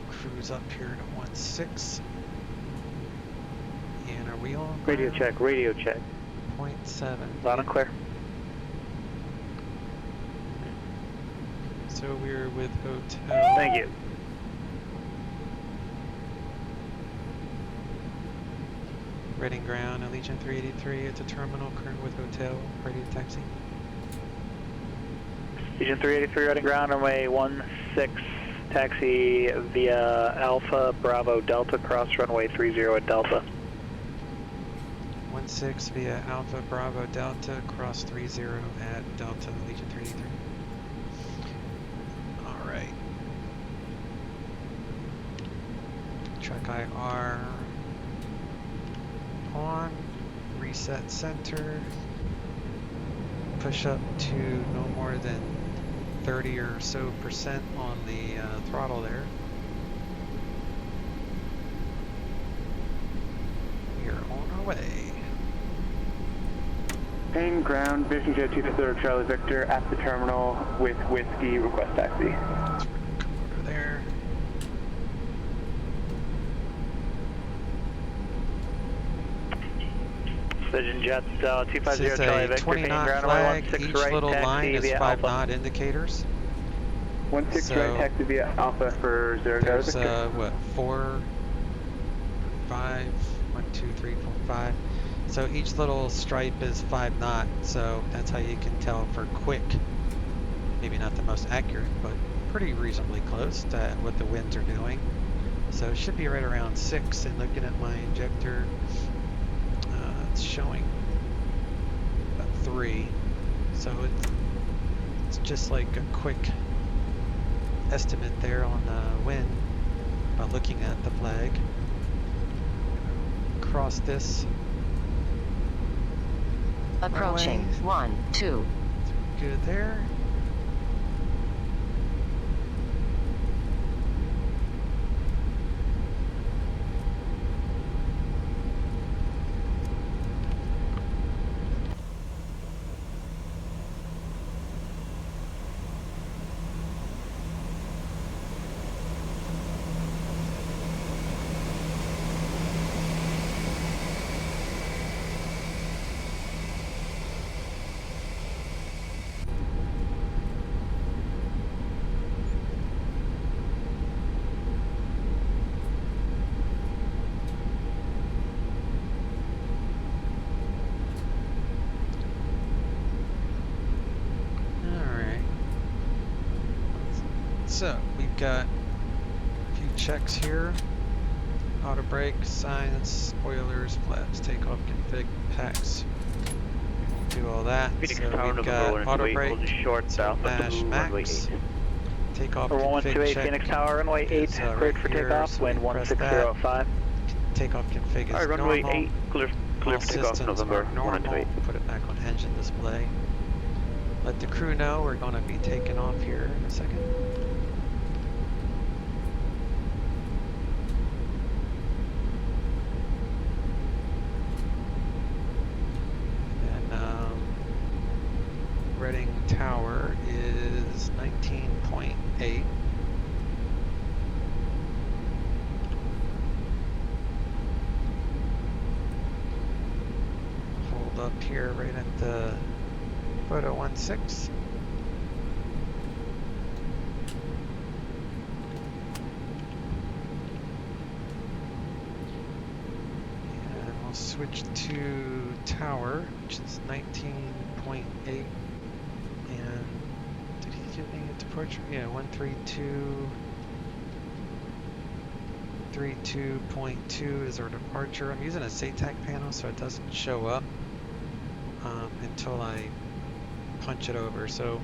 Cruise up here to 16. And are we on? Radio check, radio check. 0.7. Loud and clear. So we're with hotel. Thank you. Reading ground, Allegiant 383 at the terminal, current with hotel, ready to taxi. Allegiant 383 reading ground, runway 16, taxi via Alpha, Bravo, Delta, cross runway 30 at Delta. 16 via Alpha, Bravo, Delta, cross 30 at Delta, Allegiant 383. Alright. Track IR. On, reset center, push up to no more than 30 or so % on the throttle there. We are on our way. Main ground, Vision Jet 230 Charlie Victor at the terminal with whiskey, request taxi. So we're gonna come over there. Vision Jet 250 Charlie Victor, 20 knot ground flag. 16 Each right, little line is 5 Alpha. knot indicators. 16 so right, taxi via Alpha for 0 there's Victor. what, 4, 5, 1, 2, 3, 4, 5. So each little stripe is 5 knot. So that's how you can tell for quick. Maybe not the most accurate, but pretty reasonably close to what the winds are doing. So it should be right around 6. And looking at my injector, it's showing about 3. So it's just like a quick estimate there on the wind by looking at the flag. Cross this. Approaching. 1, 2. Good there. So we've got a few checks here. Auto brake, signs, spoilers, flaps, takeoff config, packs. We won't do all that. So we've got auto brake, max, takeoff config 128 check. Phoenix Tower, runway 8, cleared right for here, takeoff, so wind 1605. Takeoff config is runway normal. 8, clear All for takeoff, systems November are normal. 128. Put it back on engine display. Let the crew know we're going to be taking off here in a second. Reading Tower is 19.8. Hold up here right at the photo 16. And we'll switch to Tower, which is 19.8. And did he give me a departure? Yeah, 132.2 is our departure. I'm using a SATAC panel, so it doesn't show up until I punch it over. So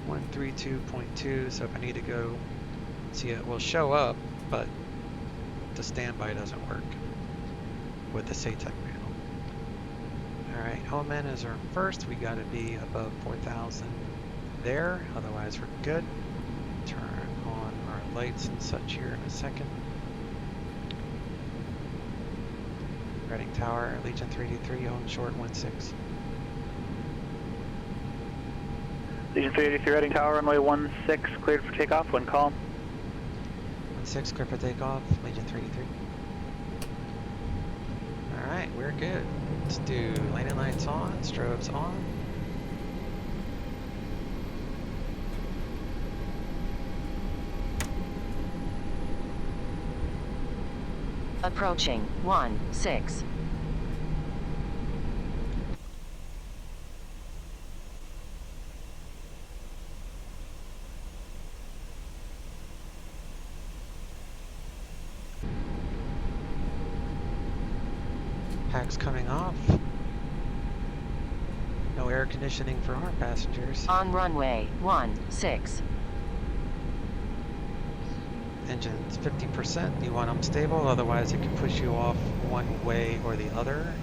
132.2. So if I need to go see it, will show up, but the standby doesn't work with the SATAC panel. All right, Hellman is our first. We got to be above 4,000 there, otherwise we're good. Turn on our lights and such here in a second. Reading Tower, Allegiant 383, home short 16. Allegiant 383, Reading Tower, runway 16, cleared for takeoff, wind calm. 16, cleared for takeoff, Allegiant 383. Alright, we're good. Let's do landing lights on, strobes on. Approaching 16. Packs coming off. No air conditioning for our passengers. On runway 16. Engine's 50%. You want them stable, otherwise it can push you off one way or the other.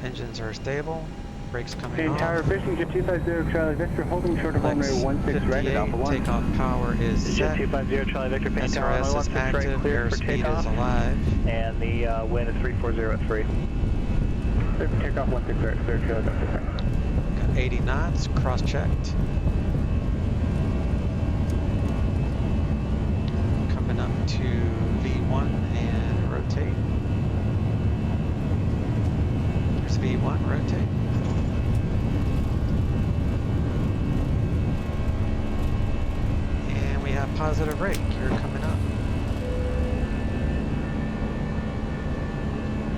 Engines are stable. Brakes coming off. Tower, fishing jet 250 Charlie Victor, holding short of runway 16 right at Alpha 1. Takeoff power is set. Jet 250 Charlie Victor, Payne Tower, SRS is active, airspeed is alive. And the wind is 340 at 3. Clear for takeoff 16 right, clear Charlie Victor. Got 80 knots, cross-checked. Coming up to V1 and rotate. There's V1, rotate. And we have positive rate, you're coming up.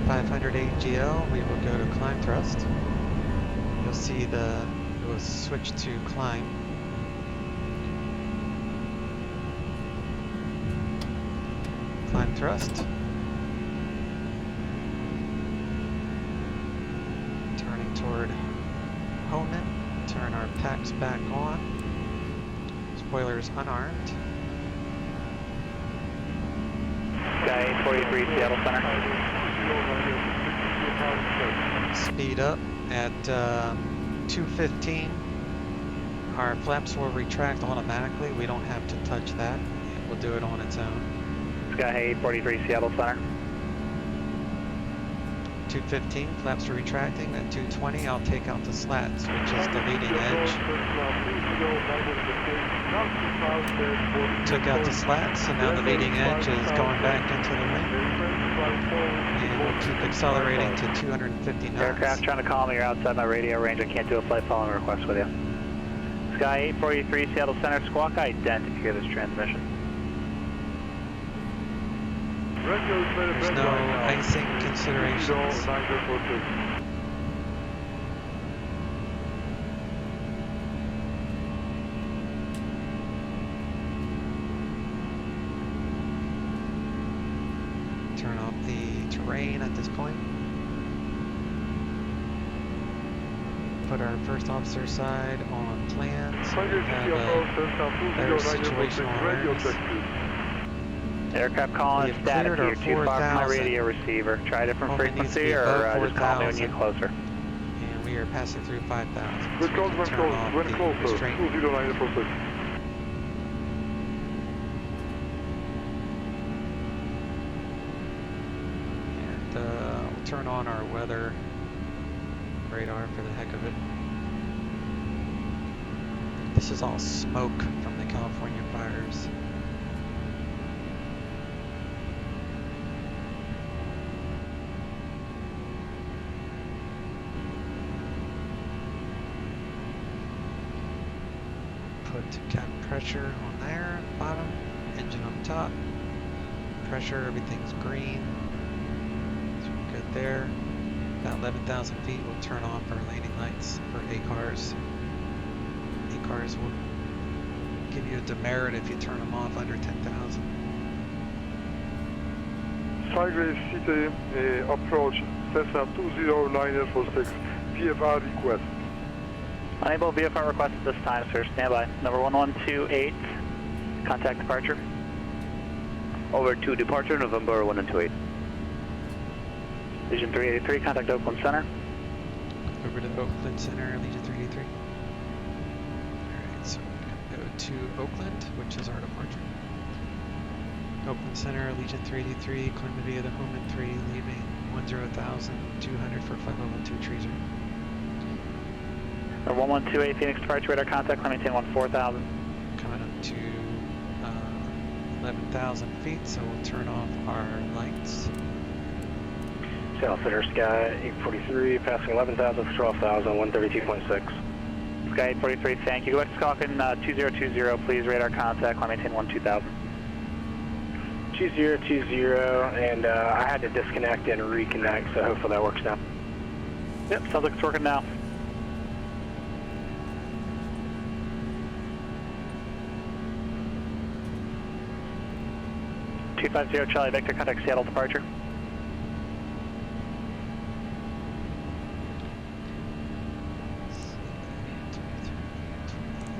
500 AGL, we will go to climb thrust. You'll see we'll switch to climb. Climb thrust. Turning toward Homan. Turn our packs back on. Spoilers unarmed. Sky 43, Seattle Center. Speed up at 215. Our flaps will retract automatically. We don't have to touch that. It will do it on its own. Sky 43, Seattle Center. 215, flaps are retracting. At 220, I'll take out the slats, which is the leading edge. Took out the slats, so now the leading edge is going back into the wing. And we'll keep accelerating to 250 knots. Aircraft trying to call me, you're outside my radio range. I can't do a flight following request with you. Sky 843, Seattle Center, squawk ident if you hear this transmission. There's no icing considerations. terrain at this point. Put our first officer side on plans. So we have a better situational awareness. Aircraft calling static here, too far from my radio receiver. Try a different frequency or just call me when you get closer. And we are passing through 5,000. So we can turn off the restraint. And we'll turn on our weather radar for the heck of it. This is all smoke from the California fires. Put cap pressure on there, bottom, engine on top, pressure, everything's green, so we're good there. About 11,000 feet, we'll turn off our landing lights for A-cars. A-cars will give you a demerit if you turn them off under 10,000. Cygrave City approach Cessna 20946, VFR request. Unable VFR request at this time, sir. Stand by. Number 1128, contact departure. Over to departure, November 1128. Legion 383, contact Oakland Center. Over to Oakland Center, Legion 383. Alright, so we're going to go to Oakland, which is our departure. Oakland Center, Legion 383, climbing via the Homan 3, leaving 10,200 for flight level 230. Or 1128 Phoenix departure radar contact, climb maintain 14,000. Coming up to 11,000 feet, so we'll turn off our lights. South Center Sky 843, passing 11,000 for 12,000, 132.6. Sky 843, thank you. Go back to Squawkin 2020, please radar contact, climb maintain 12,000. 2020, and I had to disconnect and reconnect, so hopefully that works now. Yep, sounds like it's working now. $250 Charlie Victor, contact Seattle departure.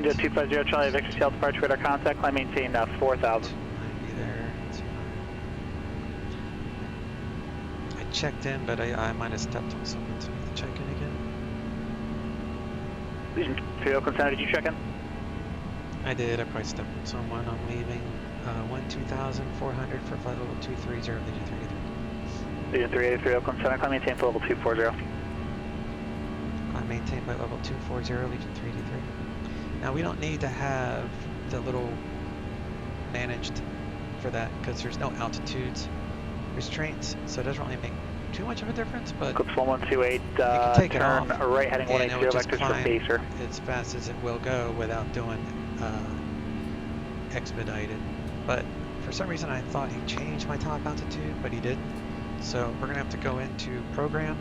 Yeah, 250 Charlie Victor, Seattle departure, radar contact, climb maintain 4,000. I checked in, but I might have stepped on something, so I need to check in again. Legion 3 Oakland Center, did you check in? I did, I probably stepped on someone. I'm leaving 12,400 for flight level 230, Legion 383. Legion 383 Oakland Center, climb maintain for level 240. Climb maintain by level 240, Legion 383. Now we don't need to have the little managed for that because there's no altitudes restraints, so it doesn't really make too much of a difference, but Clips 1128, take turn it off, right heading 180 vectors for Pacer. as fast as it will go without doing expedited. But for some reason I thought he changed my top altitude, but he didn't. So we're gonna have to go into program.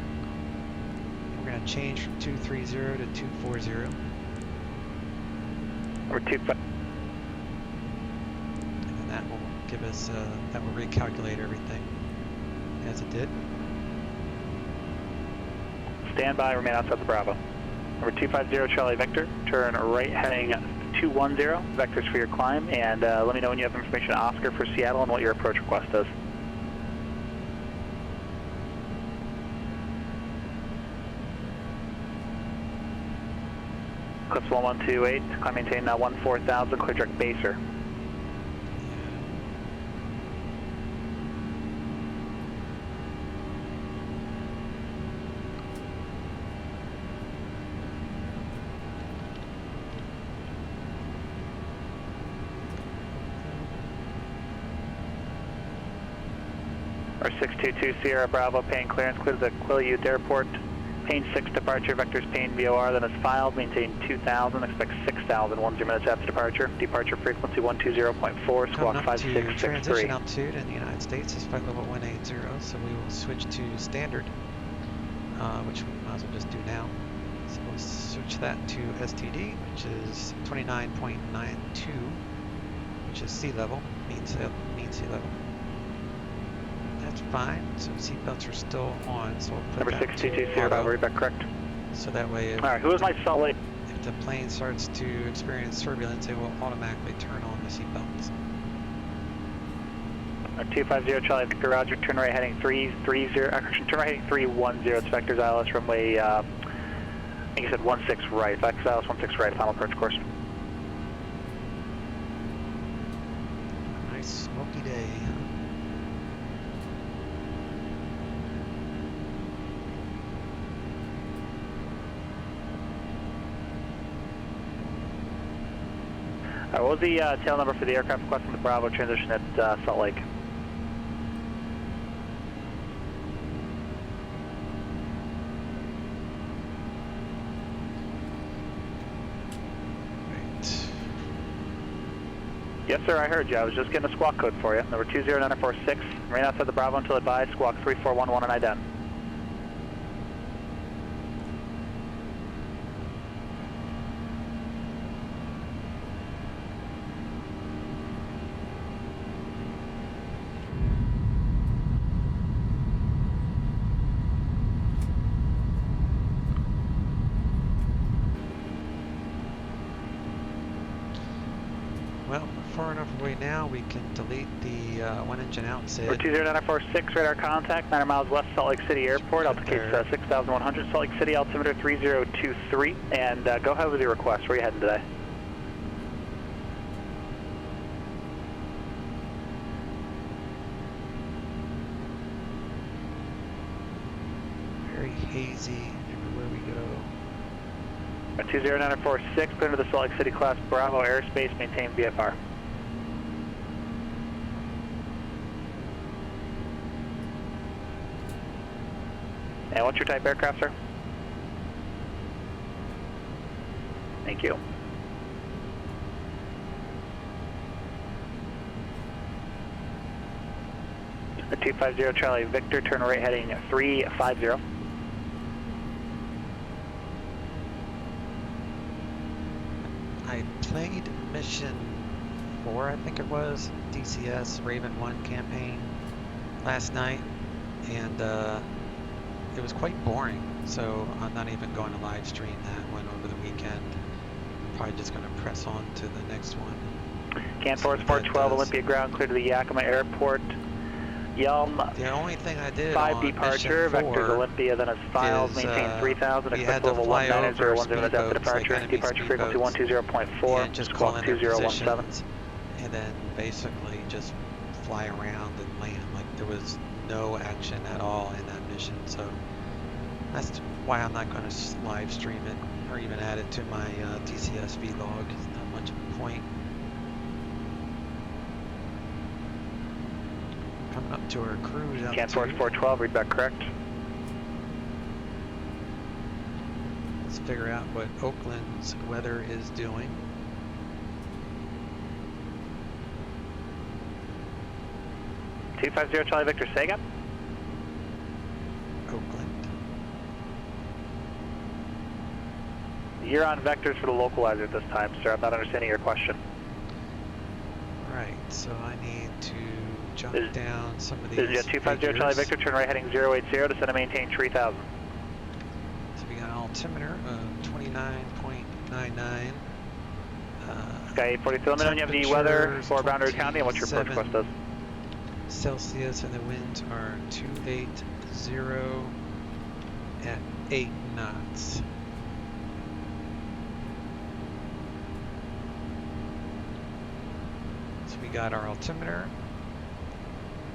We're gonna change from 230 to 240. Or 25. And then that will give us, that will recalculate everything as it did. Stand by, remain outside the Bravo. Number 250 Charlie Victor, turn right heading 210, vectors for your climb, and let me know when you have information Oscar for Seattle and what your approach request is. Clips 1128, climb maintain 14,000, clear direct Pacer. Or 622 Sierra Bravo, Payne clearance, clears the Quileute Airport. Payne 6 departure, vectors Payne VOR, then is filed, maintain 2,000, expect 6,000, 10 minutes after departure. Departure frequency 120.4, squawk 5663. Transition altitude in the United States is flight level 180, so we will switch to standard, which we might as well just do now. So we'll switch that to STD, which is 29.92, which is sea level, mean sea level. That's fine. So seatbelts are still on. So we'll put Number that 6220, Bravo, read back correct. So that way, All right, who is my Salt Lake? if the plane starts to experience turbulence, it will automatically turn on the seatbelts. 250 Charlie Victor, Roger. Turn right heading 330. Actually, turn right heading 310. It's Vector's ILS runway. I think you said 16 right. Vector's ILS 16 right. Final approach course. Nice smoky day. All right, what was the tail number for the aircraft requesting the Bravo transition at Salt Lake? Yes, sir, I heard you. I was just getting a squawk code for you. Number 20946. Remain outside the Bravo until advised. Squawk 3411 and ident. Well, we're far enough away now, we can delete the one engine out, Sid. For 20946, radar contact, 9 miles west, Salt Lake City Airport, altitude 6,100, Salt Lake City, altimeter 3023, and go ahead with your request. Where are you heading today? Very hazy everywhere we go. 20946, clear to the Salt Lake City class Bravo airspace, maintain VFR. And what's your type aircraft, sir? Thank you. The 250 Charlie Victor, turn right heading 350. I played mission 4, I think it was, DCS Raven 1 campaign last night, and it was quite boring, so I'm not even going to live stream that one over the weekend. Probably just going to press on to the next one. Canfor 412 Olympia ground, clear to the Yakima Airport. Yelm. The only thing I did 5 on departure, Vectors Olympia, then it's files, maintain 3000, expect level 19010 minutes after departure, like departure frequency 120.4, and just squawk call in their 2017. positions, and then basically just fly around and land. Like there was no action at all in that mission, so that's why I'm not going to live stream it or even add it to my DCS vlog. It's not much of a point. Coming up to our cruise altitude. Canfor 412, read back correct. Let's figure out what Oakland's weather is doing. $250 Charlie Victor, say again. Oakland. You're on vectors for the localizer this time, sir. I'm not understanding your question. Right, so I need to jump down some of these. This is 250 Charlie Victor, turn right heading 080, descend and maintain 3000. So we got an altimeter of 29.99. Sky 842, let me know when you have the weather for Boundary County and what your approach request is. Celsius, and the winds are 280 at 8 knots. So we got our altimeter.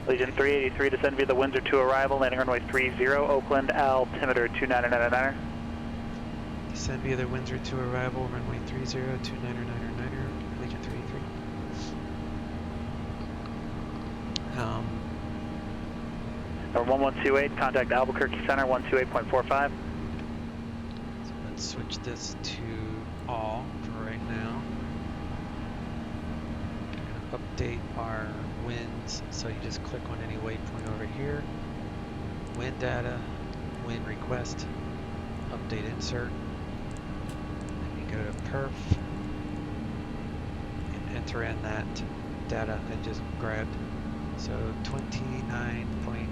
Allegiant 383, descend via the Windsor to arrival, landing runway 30, Oakland, altimeter 2999er. Descend via the Windsor to arrival, runway 30, 2999er, Allegiant 383. Number 1128, contact Albuquerque Center 128.45. So let's switch this to all for right now. Update our winds, so you just click on any waypoint over here. Wind data, wind request, update insert. Then you go to perf and enter in that data I just grabbed. So 29.99.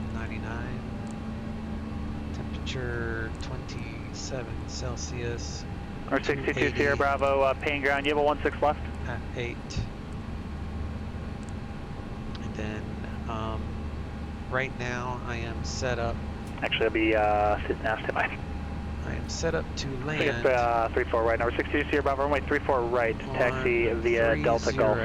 Temperature 27 Celsius. Or 62 Sierra Bravo, paying ground. You have a 16 left. At 8. And then right now I am set up. Actually, I'll be sitting now, stand by. I am set up to land. 34 right. Number 62 Sierra Bravo, runway 34 right. Taxi via Delta Golf.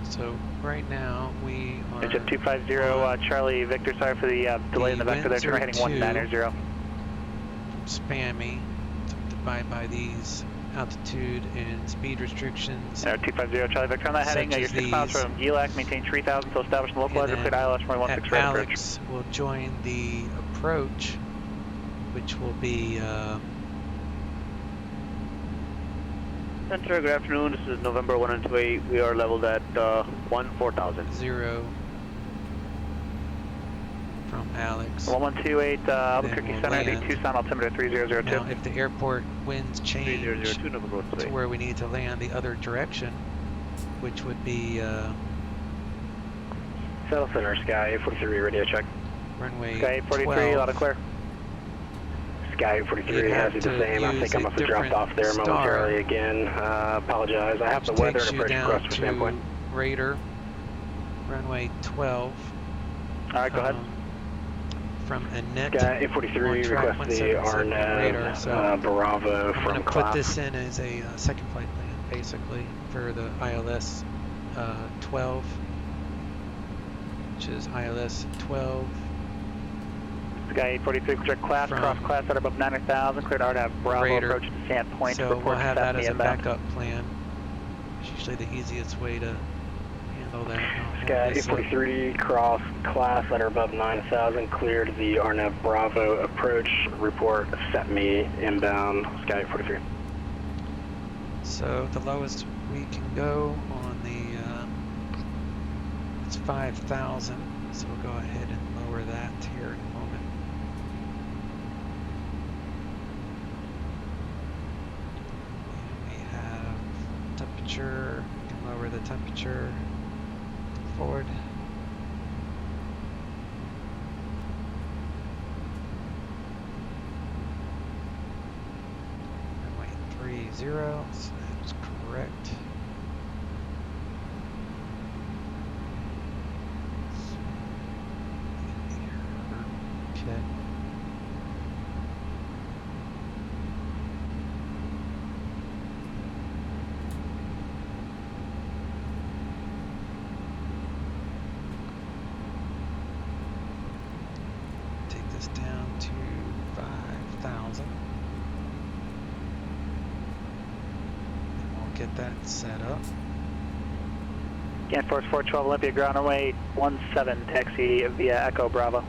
So right now we are. Engine 250 Charlie Victor. Sorry for the delay in the vector there. Turn heading 190. Spammy to abide by these altitude and speed restrictions. 250 Charlie Victor on that heading. You're 6 miles from GLAC. Maintain 3000 until establishing localizer. Cleared ILS runway 16 right. Alex will join the approach, which will be. Center, good afternoon. This is November 128. We are leveled at 14,000. 0 from Alex. 1128 Albuquerque Center, heading Tucson, altimeter 3002. Now, if the airport winds change 3002, to where we need to land the other direction, which would be Settle Center, Sky 843, radio check. Runway Sky 843, loud and clear. Sky 843 has it the same. I think I must have dropped off there momentarily again. Apologize. I have the weather and approach request for standpoint. Raider, runway 12. Alright, go ahead. From Annette. Sky 843 request the RNAV Bravo from I'm going to put this in as a second flight plan, basically, for the ILS 12, which is ILS 12. Sky 843, clear class, cross class at above 90,000, cleared RNAV Bravo, Raider. approach to Sandpoint. So we'll have that as a backup plan. It's usually the easiest way to handle that. Sky 843, cross class at or above 9,000, cleared the RNAV Bravo approach, report set me inbound, Sky 843. So the lowest we can go on the, it's 5,000, so we'll go ahead and lower that here in a moment. Temperature, you can lower the temperature forward. Runway 30, so that's correct. Okay. Down to 5,000. And we'll get that set up. Again, Force 412 Olympia, ground runway 17, taxi via Echo Bravo.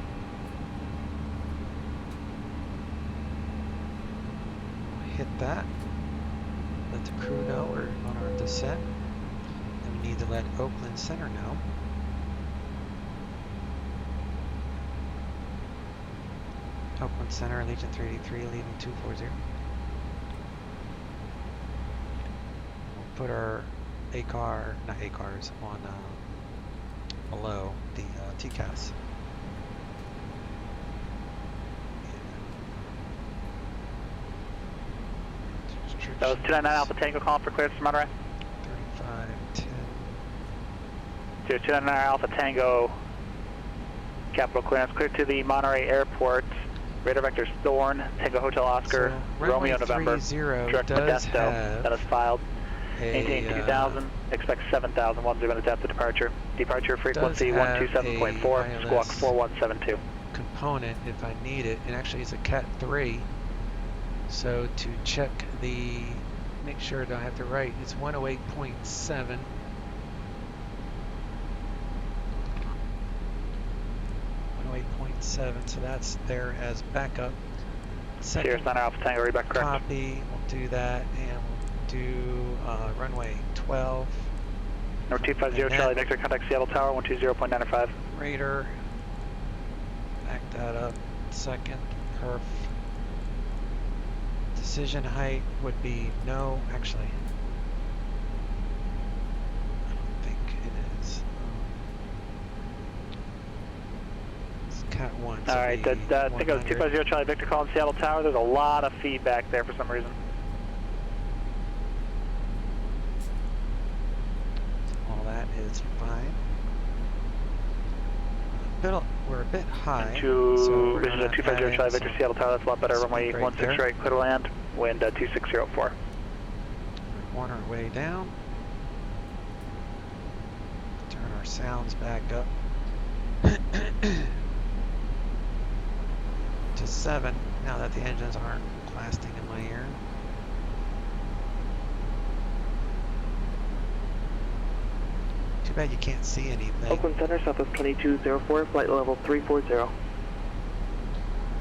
We'll hit that. Let the crew know we're on our descent. And we need to let Oakland Center know. Oakland Center, Allegiant 383, leaving 240. We'll put our not ACARs, on below the TCAS. That was 299 Alpha Tango calling for clearance to Monterey. 3510. 299 Alpha Tango, capital clearance, cleared to the Monterey Airport. Radar vector Thorn, Tango Hotel Oscar, so Romeo November, direct Modesto, that is filed. Maintain 2000, expect 7,000, 10 minutes after departure. Departure frequency 127.4, squawk 4172. Component if I need it, and actually it's a Cat 3. So to check the, make sure that I have to write, it's 108.7. .7, so that's there as backup. Sierra Center Alpha Tango, read back correct. Copy, we'll do that, and we'll do runway 12. Number 250 Charlie Victor, contact Seattle Tower, 120.95. Raider, back that up, second, perf, Decision height would be no, actually. I don't think it is. It's Cat 1. So Alright, I think it was 250 Charlie Victor calling Seattle Tower. There's a lot of feedback there for some reason. All that is fine. We're a bit high. So this is a 250 Charlie Victor Seattle Tower. That's a lot better. Runway 16 right, clear to land. Wind 2604. We're on our way down. Turn our sounds back up to 7 now that the engines aren't blasting in my ear. Too bad you can't see anything. Oakland Center, Southwest 2204, flight level 340.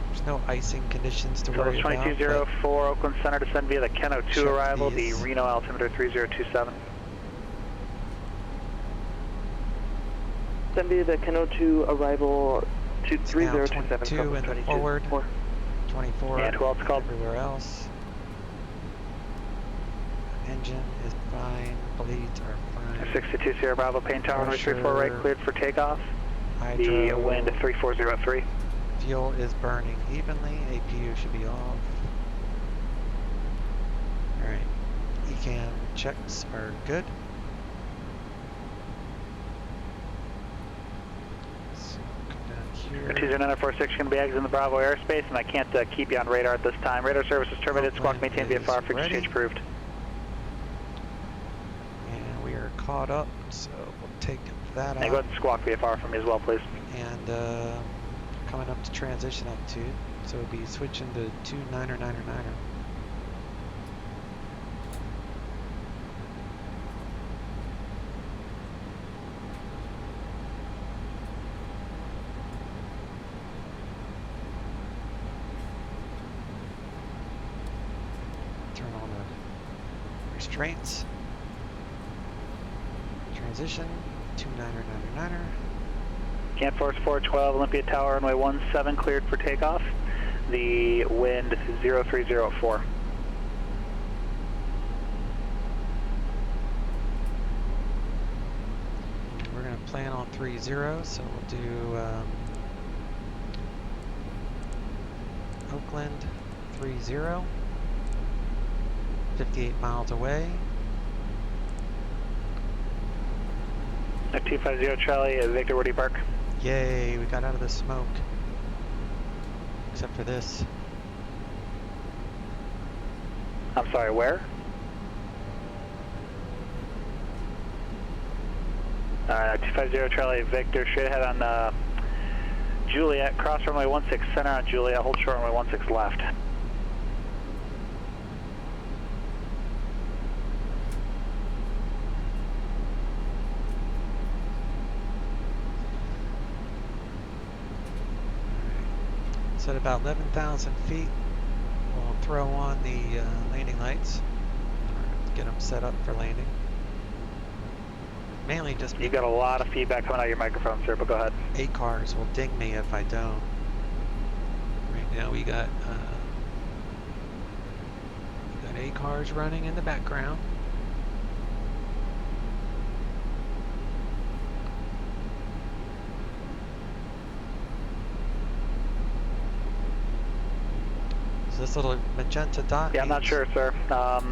There's no icing conditions to worry about. 2204, Oakland Center, descend via the Keno 2 arrival, the Reno altimeter 3027. Descend via the Keno 2 arrival to 3027. 22 in the forward, 24 and 12 called everywhere else. Engine is fine, bleeds are fine. 62 Sierra Bravo, Payne Tower, runway 34 right, cleared for takeoff. Hydro, the wind 3403. Fuel is burning evenly, APU should be off. Alright, ECAM checks are good. So come down here. 20946 going to be exiting the Bravo airspace, and I can't keep you on radar at this time. Radar service is terminated, squawk maintain VFR, frequency change approved. And we are caught up, so we'll take that out. And go ahead and squawk VFR for me as well, please. And coming up to transition altitude, so we'll be switching to 29er. Turn on the restraints. Transition, 29er. Camp Force 412, Olympia Tower, runway 17 cleared for takeoff. The wind 0304. We're going to plan on 30, so we'll do Oakland 30, 58 miles away. 250 Charlie, Victor, where do you park? Yay, we got out of the smoke. Except for this. I'm sorry, where? Alright, 250 Charlie, Victor, straight ahead on Juliet, cross runway 16 center on Juliet, hold short runway 16 left. So at about 11,000 feet, we'll throw on the landing lights, get them set up for landing. Mainly just you got a lot of feedback coming out of your microphone, sir, but go ahead. ACARs will ding me if I don't. Right now we got ACARs running in the background. This little magenta dot. Yeah, I'm not sure, sir.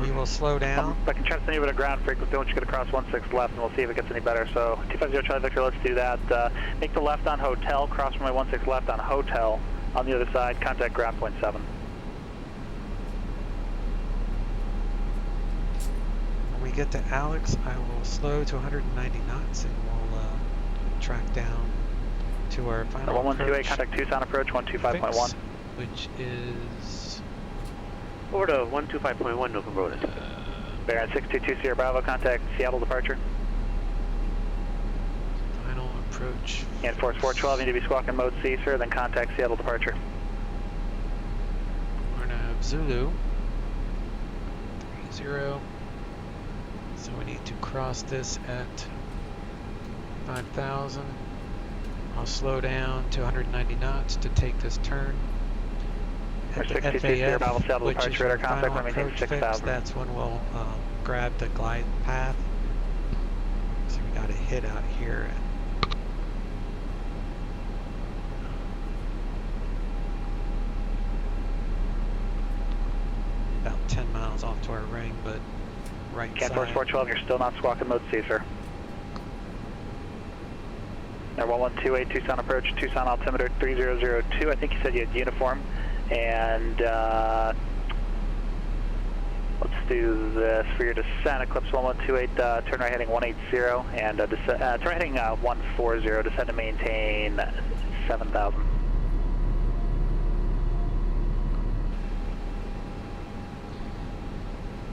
We will slow down. I can try to send you at a ground frequency once you get across 16 left, and we'll see if it gets any better. So 250 Charlie Victor, let's do that. Make the left on hotel, cross runway 16 left on hotel. On the other side, contact ground point 7. When we get to Alex, I will slow to 190 knots, and we'll track down to our final 1128, contact Tucson approach 125.1. Which is over to 125.1 November Road. Baron 622 Sierra Bravo, contact Seattle departure. Final approach. And Force 412, need to be squawking mode C, sir, then contact Seattle departure. We're going to have Zulu 30. So we need to cross this at 5,000. I'll slow down to 190 knots to take this turn. at the FAF, which is your final approach fix, that's when we'll grab the glide path. So we got a hit out here. About 10 miles off to our ring, but right side. Force 412, you're still not squawking mode C, sir. Air 1128, Tucson approach, Tucson altimeter 3002. I think you said you had uniform. And let's do this for your descent. Eclipse 1128, turn right heading 180, and turn right heading 140, descend to maintain 7,000.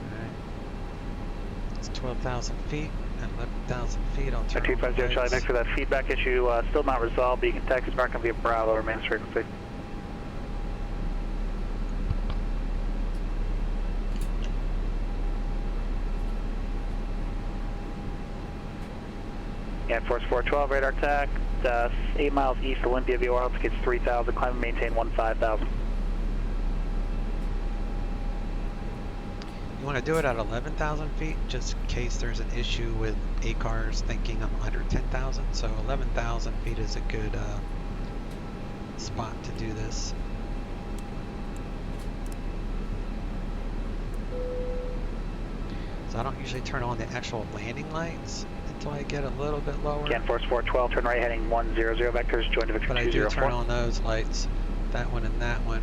Alright. It's 12,000 feet. At 11,000 feet, I'll turn 250 Charlie, thanks for that feedback issue. Still not resolved. Beacon taxi mark going to be a Bravo, remains frequency. And Force 412, radar tack, 8 miles east Olympia View, altimeter 3,000, climb and maintain 15,000. You want to do it at 11,000 feet, just in case there's an issue with ACARS thinking I'm under 10,000. So 11,000 feet is a good spot to do this. So I don't usually turn on the actual landing lights until I get a little bit lower. Again, Force 412, turn right heading 100, vectors, join to Victor 204. But I do turn on those lights, that one and that one.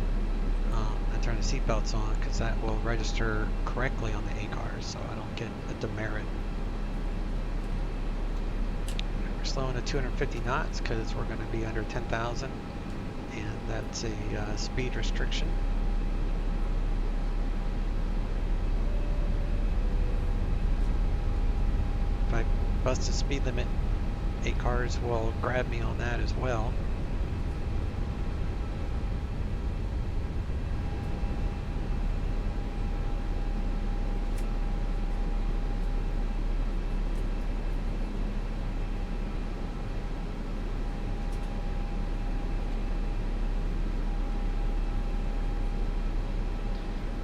I turn the seatbelts on because that will register correctly on the ACARS, so I don't get a demerit. We're slowing to 250 knots because we're going to be under 10,000, and that's a speed restriction. If I bust the speed limit, ACARS will grab me on that as well.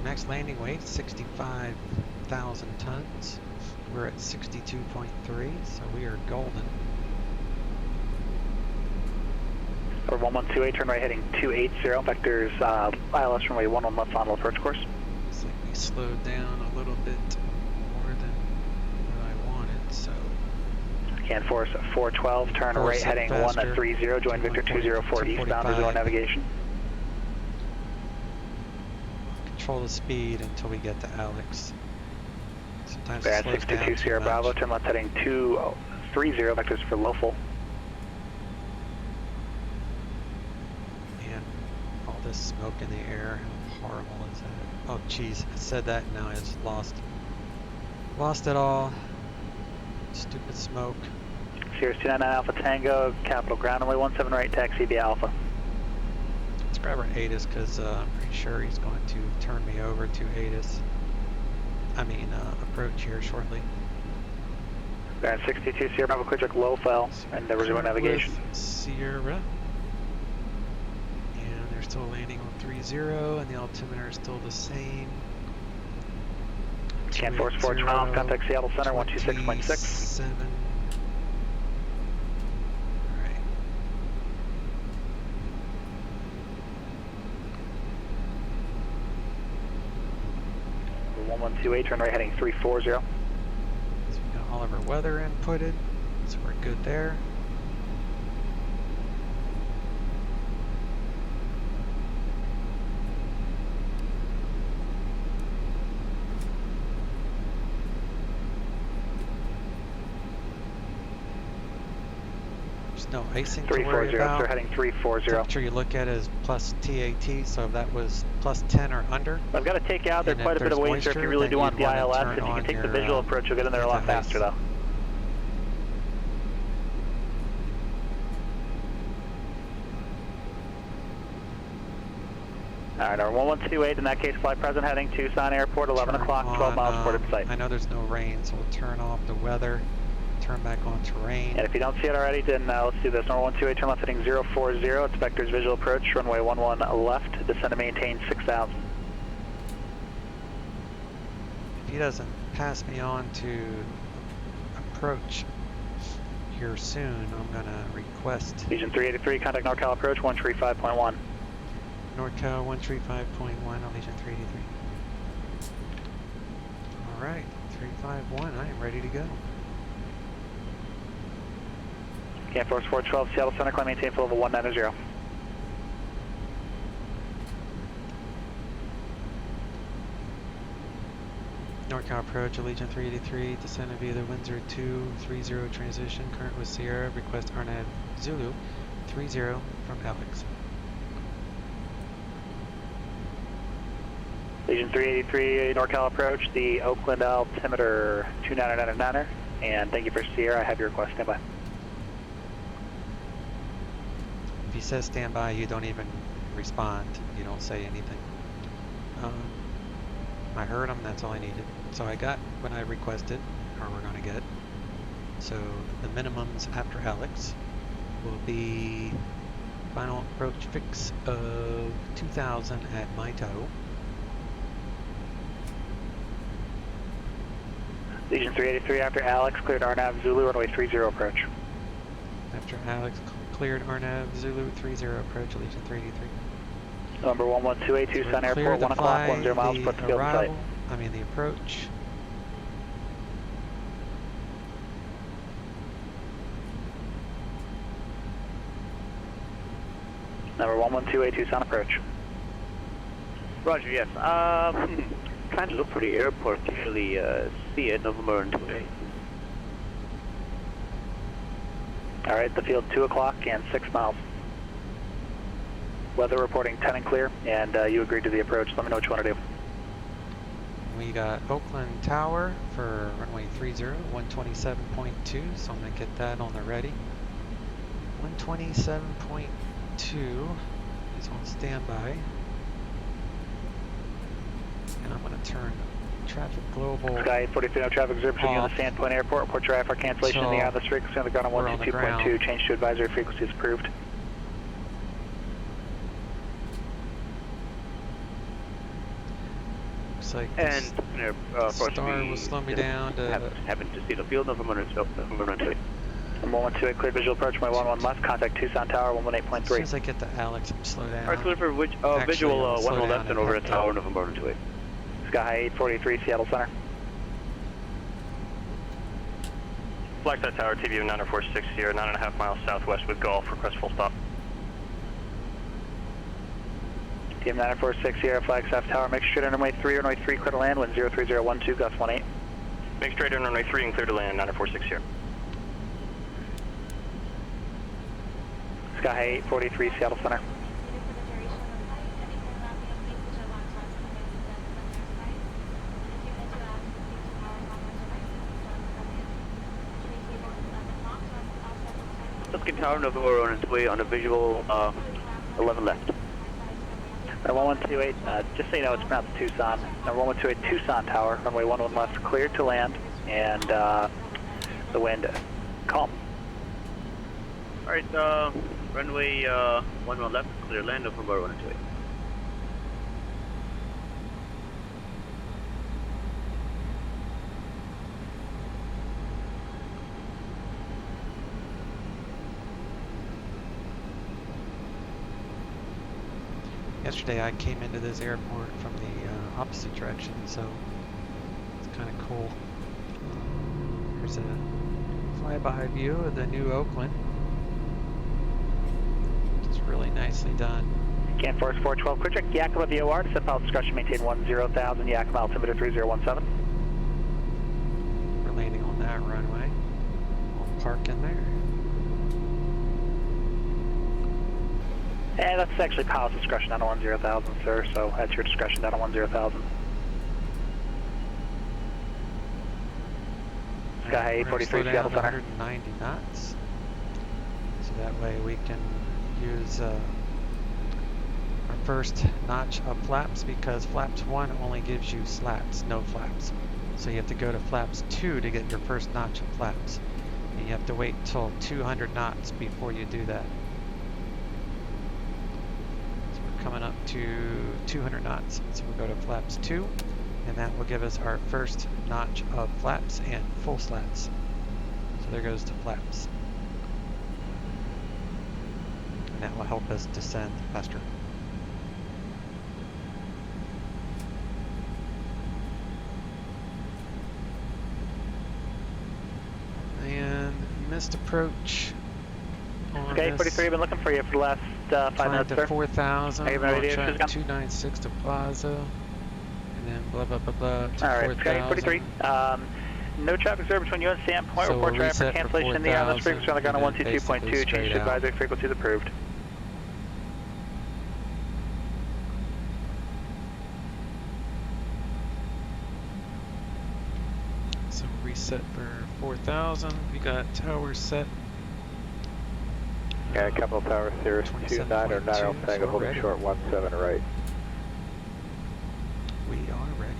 Max landing weight 65,000 tons. We're at 62.3, so we are golden. Over 1128, turn right heading 280, vectors ILS runway 11 left final approach course. Looks like we slowed down a little bit more than what I wanted, so. Again, Force 412, turn right heading 130, join Victor 204 eastbound, resume navigation. Control the speed until we get to Alex. Sometimes We're it at slows down 622 Sierra Bravo, turn left heading 230, vectors for Lowful. Man, all this smoke in the air, how horrible is that? Oh jeez, I said that and now I just lost it all. Stupid smoke. Sirius 299 Alpha Tango, Capital Ground, runway 17 right, taxi via Alpha. Let's grab our ATIS because I'm pretty sure he's going to turn me over to ATIS. I mean, approach here shortly. We're at 62 Sierra Bravo, clear check low fell, and resume navigation. Sierra. And they're still landing on 30, and the altimeter is still the same. Can Force 412, contact Seattle Center 126.6. Alright. 1128, turn right heading 340. So we got all of our weather inputted, so we're good there. There's no icing to worry about. They're heading 340. Temperature you look at is plus TAT, so if that was plus 10 or under. I've got to take out there quite a bit of weight, sir, if you really do want the ILS. If you can take the visual approach, you'll get in there a lot faster, though. Alright, our 1128, in that case, flight present heading Tucson Airport, 11 o'clock, 12 miles, port in sight. I know there's no rain, so we'll turn off the weather. turn back on terrain. And if you don't see it already, then let's do this. Number 128, turn left heading 040. Inspectors visual approach, runway 11 left, descend to maintain 6,000. If he doesn't pass me on to approach here soon, I'm going to request... Legion 383, contact NorCal approach 135.1. NorCal 135.1, Allegiant 383. Alright, 351, I am ready to go. Camp Force 412, Seattle Center, climb maintain for level 190. NorCal approach, Allegiant 383, descend via the Windsor 230 transition, current with Sierra, request RNAV Zulu 30 from Alex. Legion 383, NorCal approach, the Oakland altimeter 2999er, and thank you for Sierra, I have your request, stand by. If he says stand by, you don't even respond, you don't say anything. I heard him, that's all I needed. So I got what I requested, or we're going to get. So the minimums after Alex will be final approach fix of 2,000 at my toe. Legion 383 after Alex, cleared RNAV Zulu, runway 30 approach. After Alex cleared RNAV Zulu 30 approach, Allegiant 383. Number 112, Tucson Airport, 1 o'clock, 10 miles, put the field in sight. I mean the approach. Number 112, Tucson approach. Roger, yes. Trying to look for the airport, usually see it, November and 28. Alright, the field 2 o'clock and 6 miles. Weather reporting 10 and clear, and you agreed to the approach. Let me know what you want to do. We got Oakland Tower for runway 30, 127.2, so I'm going to get that on the ready. 127.2 is on standby. And I'm going to turn traffic global. Sky 43, no traffic observed between you and the Sandpoint Airport. Report traffic for cancellation in the air on this frequency on the ground on 122.2. Change to advisory frequency is approved. Like and Star will slow me down to... Happen to see the field, November 2. Number 112, clear visual approach, my 11 left, contact Tucson Tower, 118.3. As soon as I get to Alex, I'm slow down. Alright, clear for visual 1 left and over at Tower, November 2. Sky 843, Seattle Center. Flagstaff Tower, TBU 946 here, 9.5 miles southwest with Golf, request full stop. TM 946 Sierra, Flagstaff Tower, make straight on runway 3, clear to land, wind 03012, gust 18. Make straight on runway 3 and clear to land, 946 here. Sky 843, Seattle Center. Tuscan Tower, November on its way on a visual 11 left. Number 1128, just so you know, it's pronounced Tucson. Number 1128, Tucson Tower, runway 11 left, cleared to land, and the wind calm. Alright, runway 11 left, clear land, November 128. Yesterday I came into this airport from the opposite direction, so it's kind of cool. Here's a flyby view of the new Oakland. It's really nicely done. Camp Force 412, clear check Yakima VOR, descent pilot discretion, maintain 10,000, Yakima altimeter 3017. We're landing on that runway. We'll park in there. And that's actually pilot's discretion down to 10,000, sir, so that's your discretion down to 10,000. Sky 843, Seattle Center. 190 knots. So that way we can use our first notch of flaps, because flaps 1 only gives you slats, no flaps. So you have to go to flaps 2 to get your first notch of flaps. you have to wait until 200 knots before you do that. So we're coming up to 200 knots. So we'll go to flaps 2, and that will give us our first notch of flaps and full slats. So there goes to flaps. And that will help us descend faster. And missed approach on Okay, 43, been looking for you for the last 5 minutes, to sir. 4,000, on track 296 to Plaza, and then blah blah blah blah to 4,000. Alright, okay, 43. No traffic, sir, between you and Sandpoint. Report traffic cancellation in the air on this frequency on the ground on 122.2. Change to advisory frequencies approved. So reset for 4,000. We got tower set. Yeah, Capital Tower, Cirrus 29 or 9 Alpha Tango, holding short 17 right. We are ready.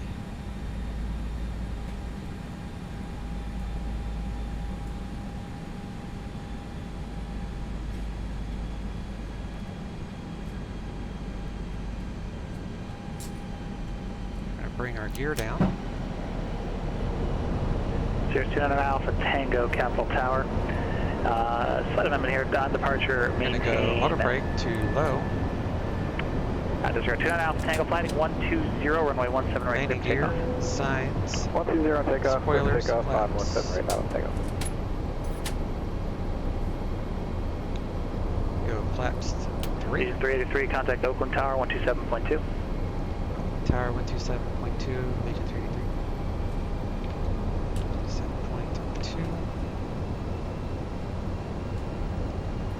Bring our gear down. 029 Alpha Tango, Capital Tower. Slight amendment here, on departure. We're going to go auto brake to low. 029 Alpha Tango, flighting 120, runway 17 right. Landing gear, signs, 120 on takeoff, spoilers, takeoff on flaps. 17 right now, takeoff. Go flaps 3. 383, contact Oakland Tower, 127.2. Tower 127.2, Allegiant 383. 7.2.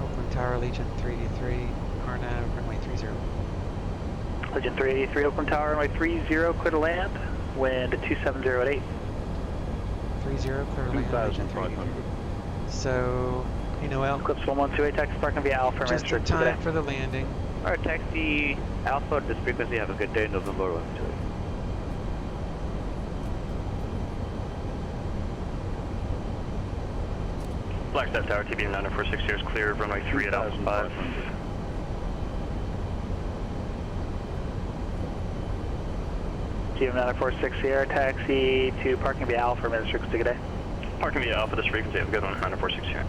Oakland Tower, Allegiant 383, RNAV, runway 30. Allegiant 383, Oakland Tower, runway 30, clear to land. Wind 270 at 8. 30, clear to land, Allegiant 383. So, hey Noel. Eclipse 112, taxi parking via Alpha. Just in time for the landing. Alright, taxi Alpha at this frequency. Have a good day, November 12. Flagstaff Tower, TBM 946 is cleared, runway 3 at Alpha 5. TBM 946 Sierra, taxi to parking via Alpha, Minister, good day. Parking via Alpha, this frequency, have a good one, 946 here.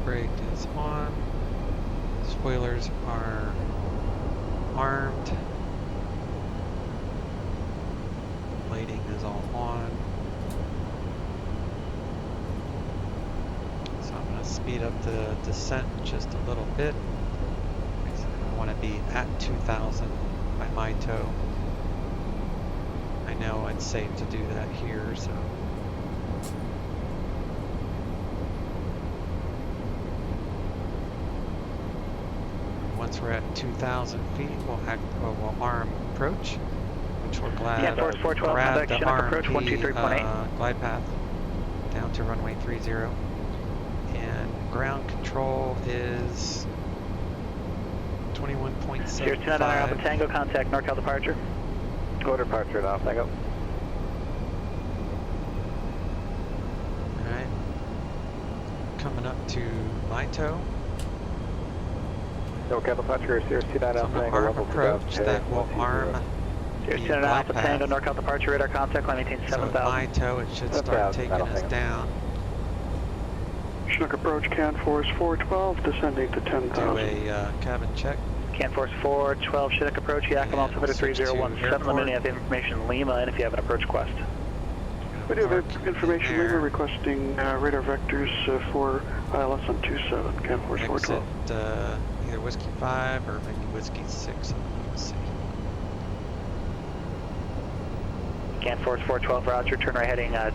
Brake is on. Spoilers are armed. Lighting is all on. So I'm going to speed up the descent just a little bit. I want to be at 2,000 by my toe. I know it's safe to do that here, so. Once we're at 2,000 feet, we'll arm approach, which we'll grab the RMP glide path down to runway 30. And ground control is 21.75. 029 Alpha Tango, contact NorCal departure. Go departure now, Tango. Alright. Coming up to my toe. No, Capital Departure, Cirrus 29 Alpha Tango, arm level approach that will arm the 029 Alpha Tango, NorCal departure, radar contact, line maintain 7,000. So at my toe, it should start taking us down. Chinook approach, CAN Force 412, descending to 10,000. Do a cabin check. CAN Force 412, Chinook approach, Yakima altimeter 3017, limiting have information Lima, and if you have an approach request. We do have information Lima requesting radar vectors for ILS on 27, CAN Force 412. Exit either Whiskey 5 or maybe Whiskey 6. Let's see. CAN Force 412, roger, turn right heading 10,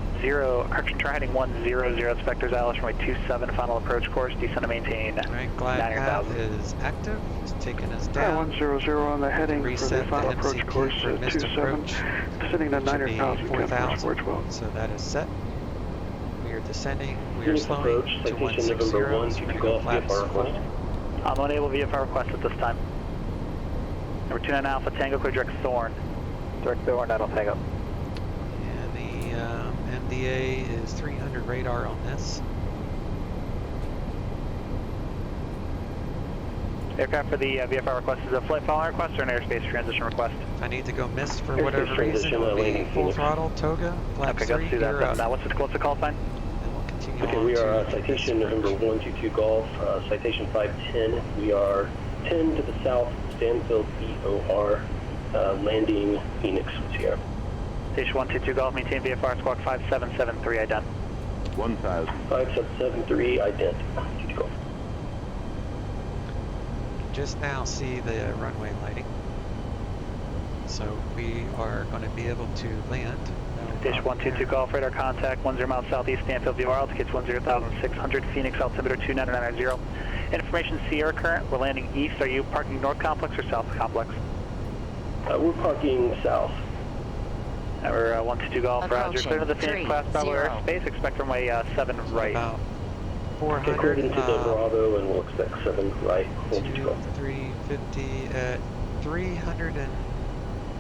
inspectors ILS runway 27, final approach course, descend to maintain. Right, glide path is active, it's taking us down. 100 on the heading reset for the final approach course, 27, descending to 9,000, CAN Force 412. So that is set. We are descending, we are slowing to 160, so we're going to go flaps 4. I'm unable VFR request at this time. Number 29 Alpha Tango, clear direct Thorn. Direct Thorn, Idle Tango. And the MDA is 300 radar on this. Aircraft for the VFR request is a flight following request or an airspace transition request? I need to go missed for whatever reason. It will be full throttle, toga, flaps 3, let's do that. Now what's the call sign? And we'll continue okay, on we are to citation number 122 Golf, citation 510. We are 10 to the south, Stanfield EOR, landing Phoenix, Sierra. Station 122 Golf, maintain VFR squawk 5773, ident. 1000. 5773, ident. Just now see the runway lighting. So we are going to be able to land. Station 122 Golf, radar contact 10 miles southeast, Stanfield VOR, altitude 10,600, Phoenix, altimeter 29990. Information Sierra current, we're landing east. Are you parking north complex or south complex? We're parking south. We're 122 Golf, roger. Clear to the Phoenix class Bravo airspace, expect runway 7 right. About 400. Cleared into the Bravo and we'll expect 7 right. 350 at 300 and...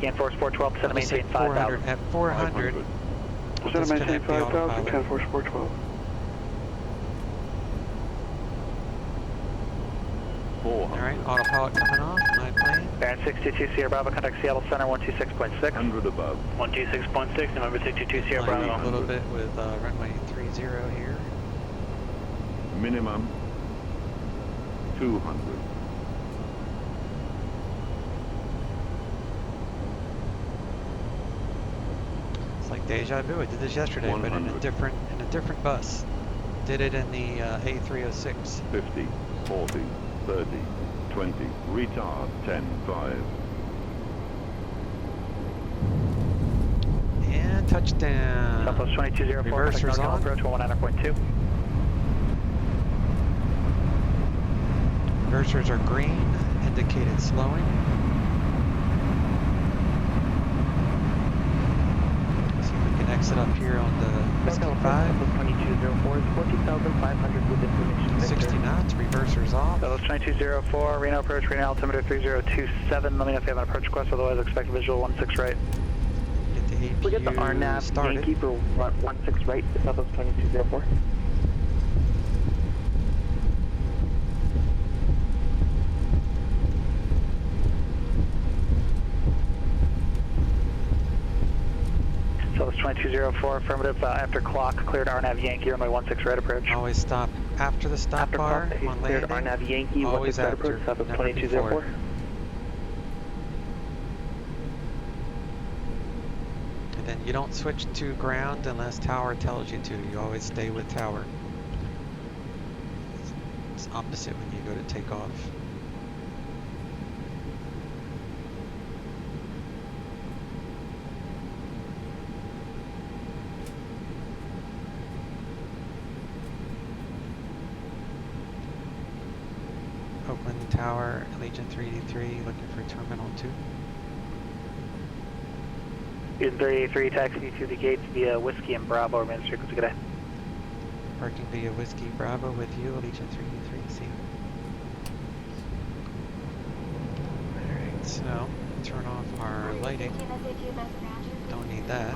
Canforce 412, descend to maintain 5,000. At 400. Descend to maintain 5,000, Canforce 412. 400. Alright, autopilot coming off, my plane. Baron 622 Sierra Bravo, contact Seattle Center 126.6. 100 above. 126.6, number 622 Sierra Bravo. A little bit with runway 30 here. Minimum 200. It's like deja vu. I did this yesterday, 100. but in a different bus. Did it in the A306. 50, 40, 30, 20, retard 10, 5. And touchdown. Southwest 2204, reversers on. approach 119.2. Reversers are green, indicated slowing. See if we can exit up here on the Whiskey 5. 2204 is 14,500 with information. 60 knots, reversers off. Southwest 2204, Reno approach, Reno altimeter 3027. Let me know if you have an approach request, otherwise expect visual 16 right. Get the APU We get the RNAV started. Yankee for 16 right, Southwest 2204. Southwest 2204, affirmative, after clock, cleared RNAV Yankee, runway 16 right approach. Always stop after the stop bar on cleared landing. RNAV Yankee, Always 16 right after, approach, Southwest never 2204. before. And then you don't switch to ground unless tower tells you to. You always stay with tower. It's opposite when you go to take off. Oakland Tower, Allegiant 383, looking for Terminal 2. Allegiant 383, taxi to the gates via Whiskey and Bravo, remains frequency, good day. Parking via Whiskey Bravo with you, Allegiant 383, see you. Alright, so, turn off our lighting. Don't need that.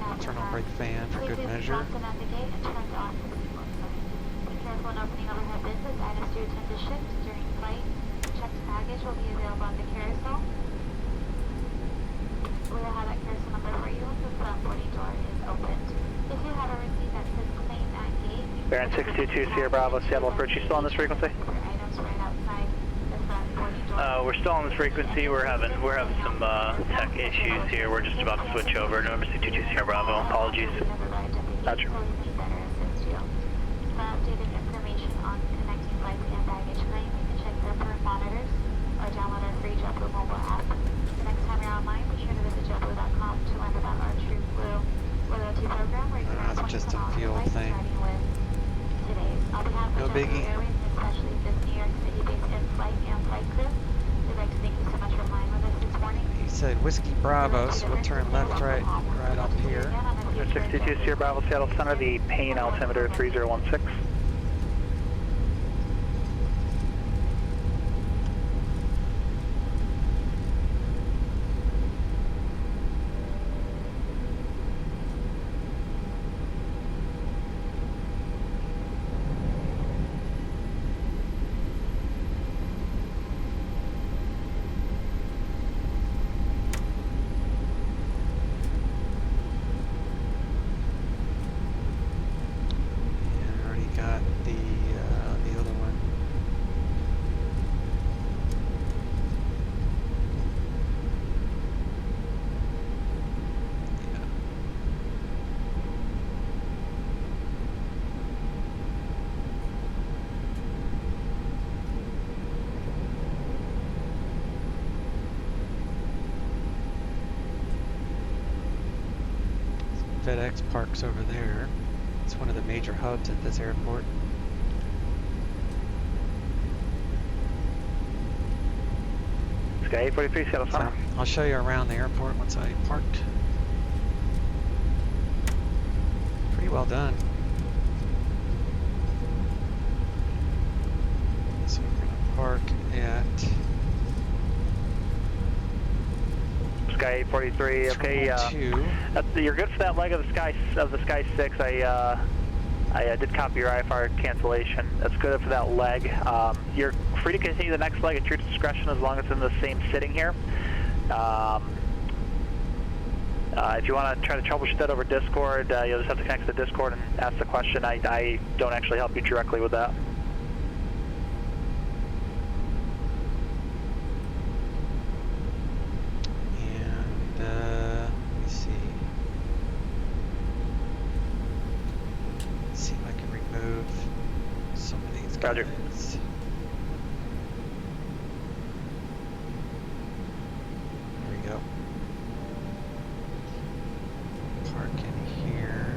And turn on brake fan for good measure. Careful when opening overhead bins as items do tend to shift during flight. Checked baggage will be available on the carousel. We will have that carousel number for you once the front boarding door is opened. If you have a receipt that says claim at gate, Baron 622 Sierra Bravo, Seattle approach, you still on this frequency? items right outside the front boarding door. We're still on this frequency. We're having some tech issues here. We're just about to switch over. Number 622 Sierra Bravo. Apologies. Gotcha. Updated information on connecting flights and baggage claim. You can check their current monitors or download our free JetBlue mobile app. The next time you're online, be sure to visit JetBlue.com to learn about our True Blue loyalty program where you can earn That's just a points on fuel flights thing. starting with today's. On behalf No of biggie. JetBlue Airways, and especially the New York City-based in-flight and flight crew, we'd like to thank you so much for flying with us this morning. He said Whiskey Bravo, so we'll turn left, right up here. 62 Sierra Bravo, Seattle Center, the Payne altimeter 3016. FedEx parks over there. It's one of the major hubs at this airport. Sky 843, Seattle Center. So I'll show you around the airport once I parked. Pretty well done. So we're going to park at Sky 843. Okay, you're good for that leg of the Sky 6. I did copy your IFR cancellation. That's good for that leg. You're free to continue the next leg at your discretion as long as it's in the same sitting here. If you want to try to troubleshoot that over Discord, you'll just have to connect to the Discord and ask the question. I don't actually help you directly with that. Roger. There we go. Park in here.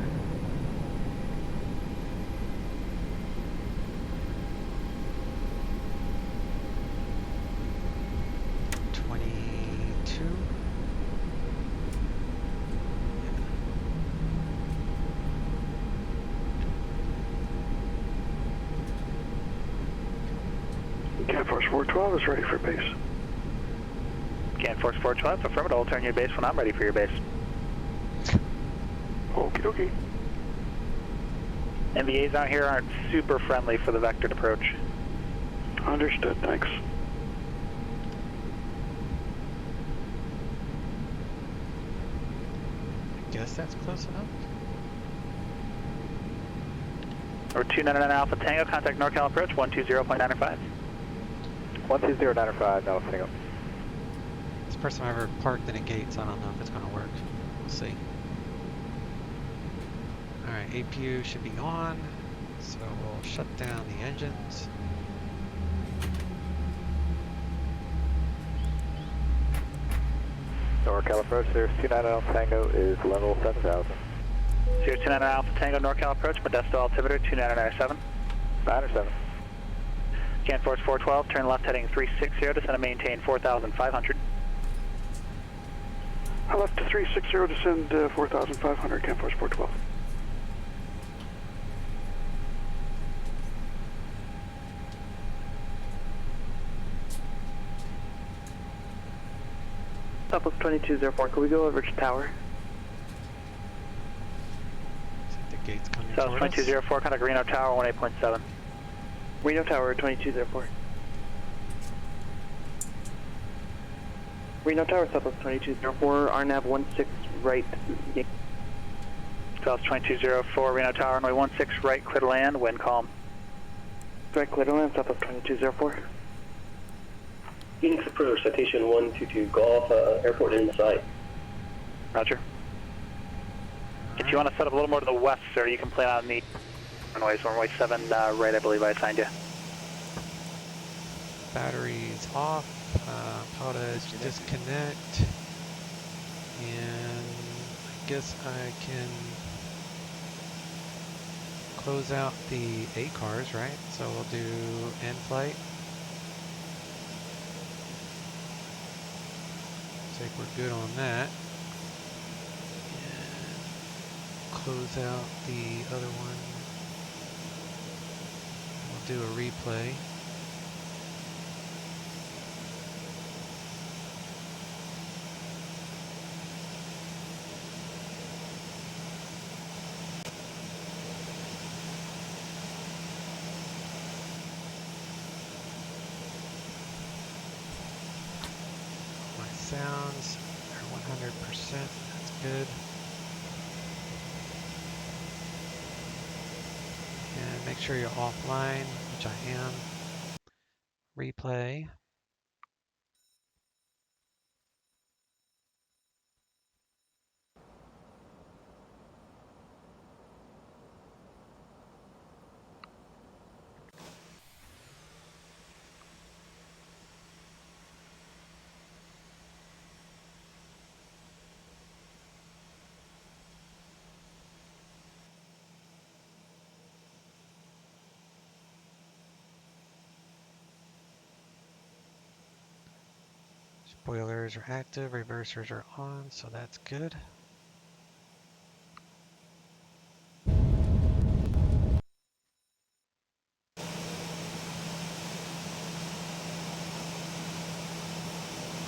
Force 412 is ready for base. Force 412, affirmative. I'll turn your base when I'm ready for your base. Okie dokie. NVAs out here aren't super friendly for the vectored approach. Understood, thanks. I guess that's close enough. Or 299 Alpha Tango, contact NorCal approach 120.95. 120.95, no single. It's the first time I've ever parked in a gate, so I don't know if it's going to work. We'll see. Alright, APU should be on, so we'll shut down the engines. NorCal approach, there's 290 Alpha Tango is level 7000. 029 Alpha Tango, NorCal approach, Modesto altimeter 2997. 907. Force 412, turn left heading 360, descend and maintain 4,500. I left to 360, descend 4,500, Force 412. Southwest 2204, can we go over to tower? The gate's coming South toward us. 2204, contact Reno Tower 18.7. Reno Tower 2204. Reno Tower, Southwest 2204, RNAV 16 right. South 2204, Reno Tower, runway 16 right, clear to land, wind calm. Right, clear to land, Southwest 2204. Phoenix approach, citation 122 Golf, airport in sight. Roger. If you want to set up a little more to the west, sir, you can plan on the runway 7 right, I believe I assigned you. Batteries off, PilotEdge disconnect, and I guess I can close out the A cars, right? So we'll do end flight. Looks like we're good on that. And close out the other one. We'll do a replay. Sounds are 100%, that's good. And make sure you're offline, which I am. Replay. Spoilers are active, reversers are on, so that's good.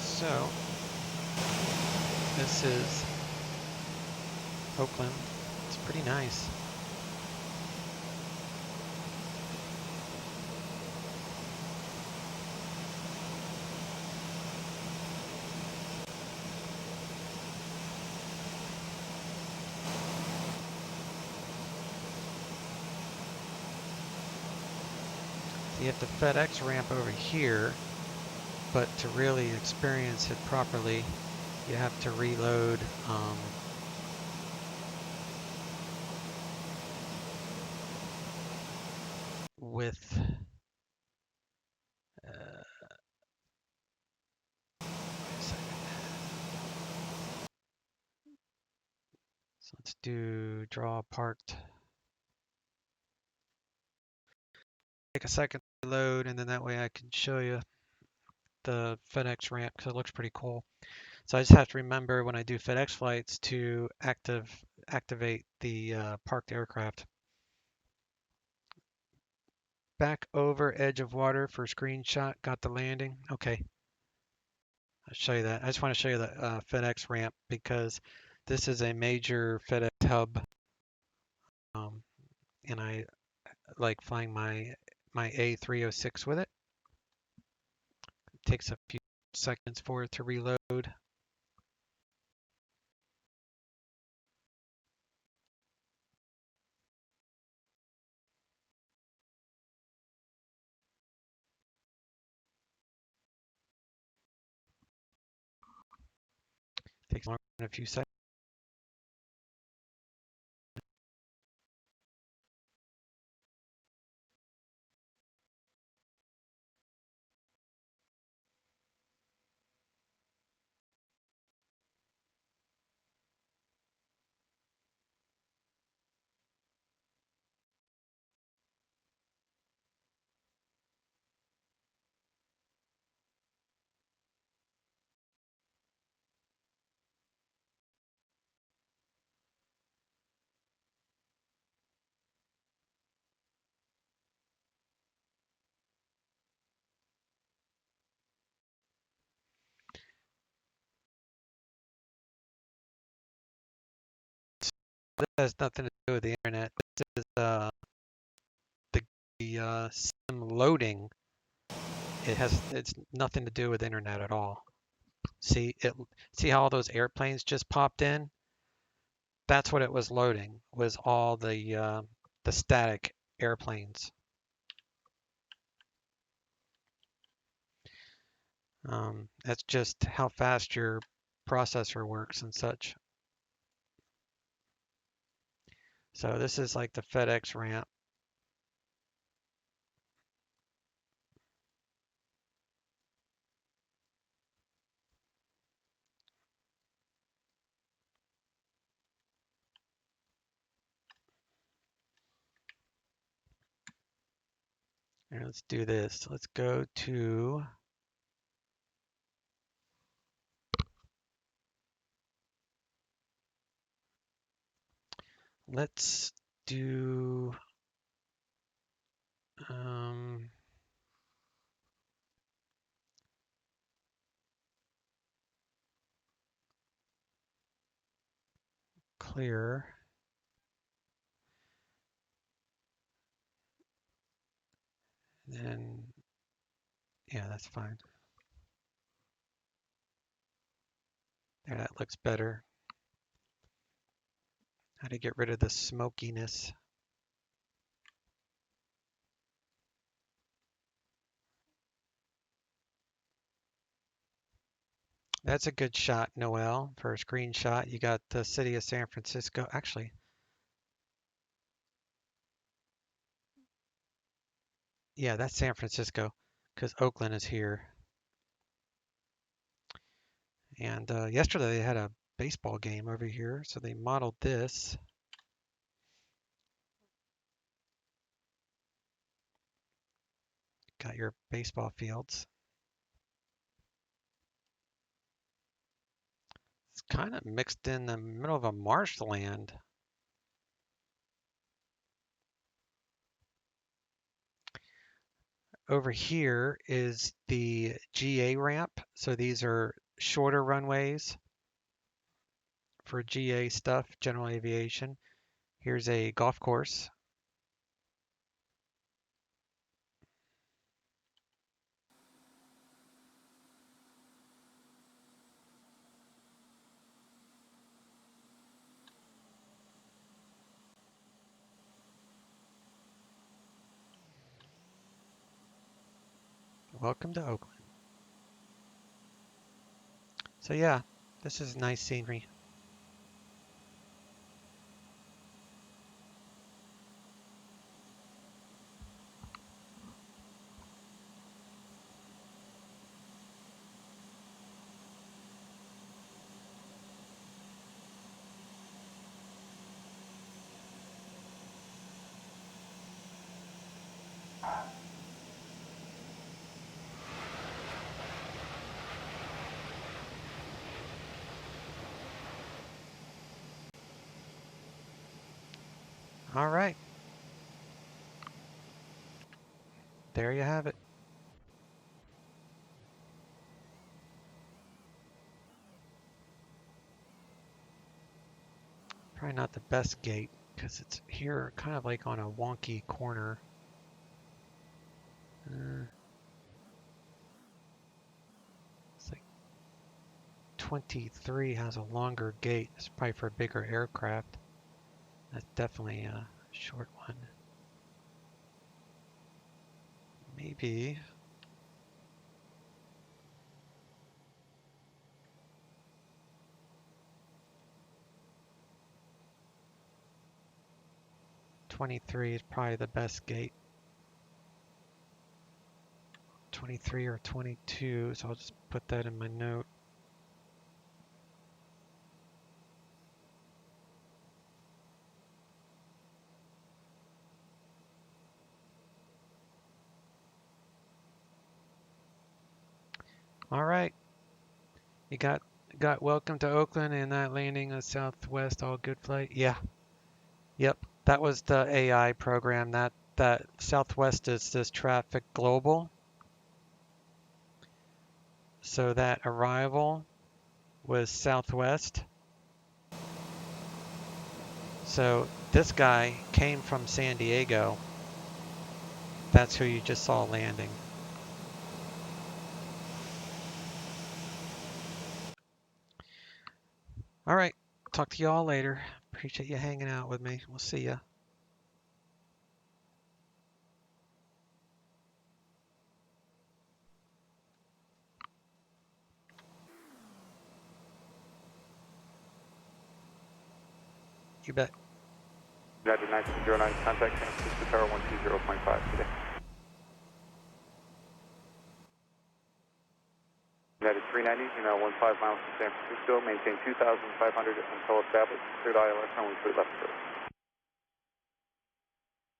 So, this is Oakland. It's pretty nice. You have the FedEx ramp over here, but to really experience it properly, you have to reload with wait a second. So let's do draw parked. Take a second to load, and then that way I can show you the FedEx ramp because it looks pretty cool. So I just have to remember when I do FedEx flights to activate the parked aircraft. Back over edge of water for screenshot. Got the landing. Okay. I'll show you that. I just want to show you the FedEx ramp because this is a major FedEx hub, and I like flying my A306 with it. It takes a few seconds for it to reload. Takes longer than a few seconds. This has nothing to do with the internet. This is the sim loading. It's nothing to do with internet at all. See how all those airplanes just popped in? That's what it was loading, was all the static airplanes. That's just how fast your processor works and such. So this is like the FedEx ramp. And let's do this. Let's go to let's do clear. And yeah, that's fine. There, that looks better. How to get rid of the smokiness. That's a good shot, Noel, for a screenshot. You got the city of San Francisco. Actually, yeah, that's San Francisco because Oakland is here. And yesterday they had a baseball game over here, so they modeled this. Got your baseball fields. kind of mixed in the middle of a marshland. Over here is the GA ramp. So these are shorter runways for GA stuff, general aviation. Here's a golf course. Welcome to Oakland. So yeah, this is nice scenery. All right. There you have it. Probably not the best gate because it's here kind of like on a wonky corner. It's like 23 has a longer gate. It's probably for a bigger aircraft. That's definitely a short one. Maybe. '23 is probably the best gate. 23 or 22, so I'll just put that in my note. All right. You got welcome to Oakland and that landing on Southwest, all good flight. Yeah. Yep. That was the AI program. That Southwest is this traffic global. So that arrival was Southwest. So this guy came from San Diego. That's who you just saw landing. All right. Talk to y'all later. Appreciate you hanging out with me. We'll see ya. You bet. United 1909, contact San Francisco Tower 120.5 today. United 390, email 15 miles to San Francisco, maintain 2,500 until established, cleared ILS, runway 28 left approach.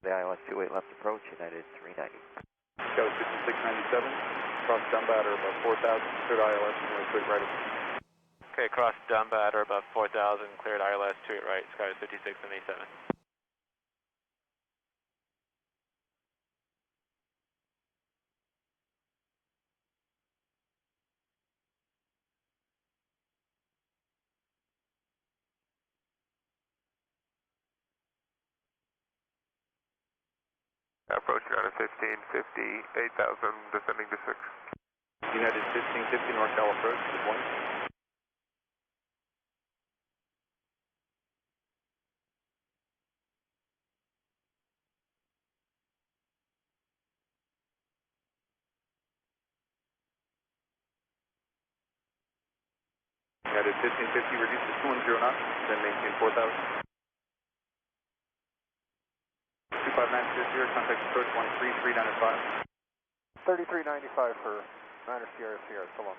The ILS 28 left approach, United 390. Scout 5697, cross Dunbat or above 4,000, cleared ILS, runway 28 right approach. Okay, cross Dunbat or above 4,000, cleared ILS 28 right, Sky 5677. Approach United 1550, 8,000, descending to 6. United 1550, North Cal approach, good morning. United 1550, reduce to 210 knots, then maintain 4,000. 259 contact approach 13395. 3395 for Niner Sierra Sierra, so long.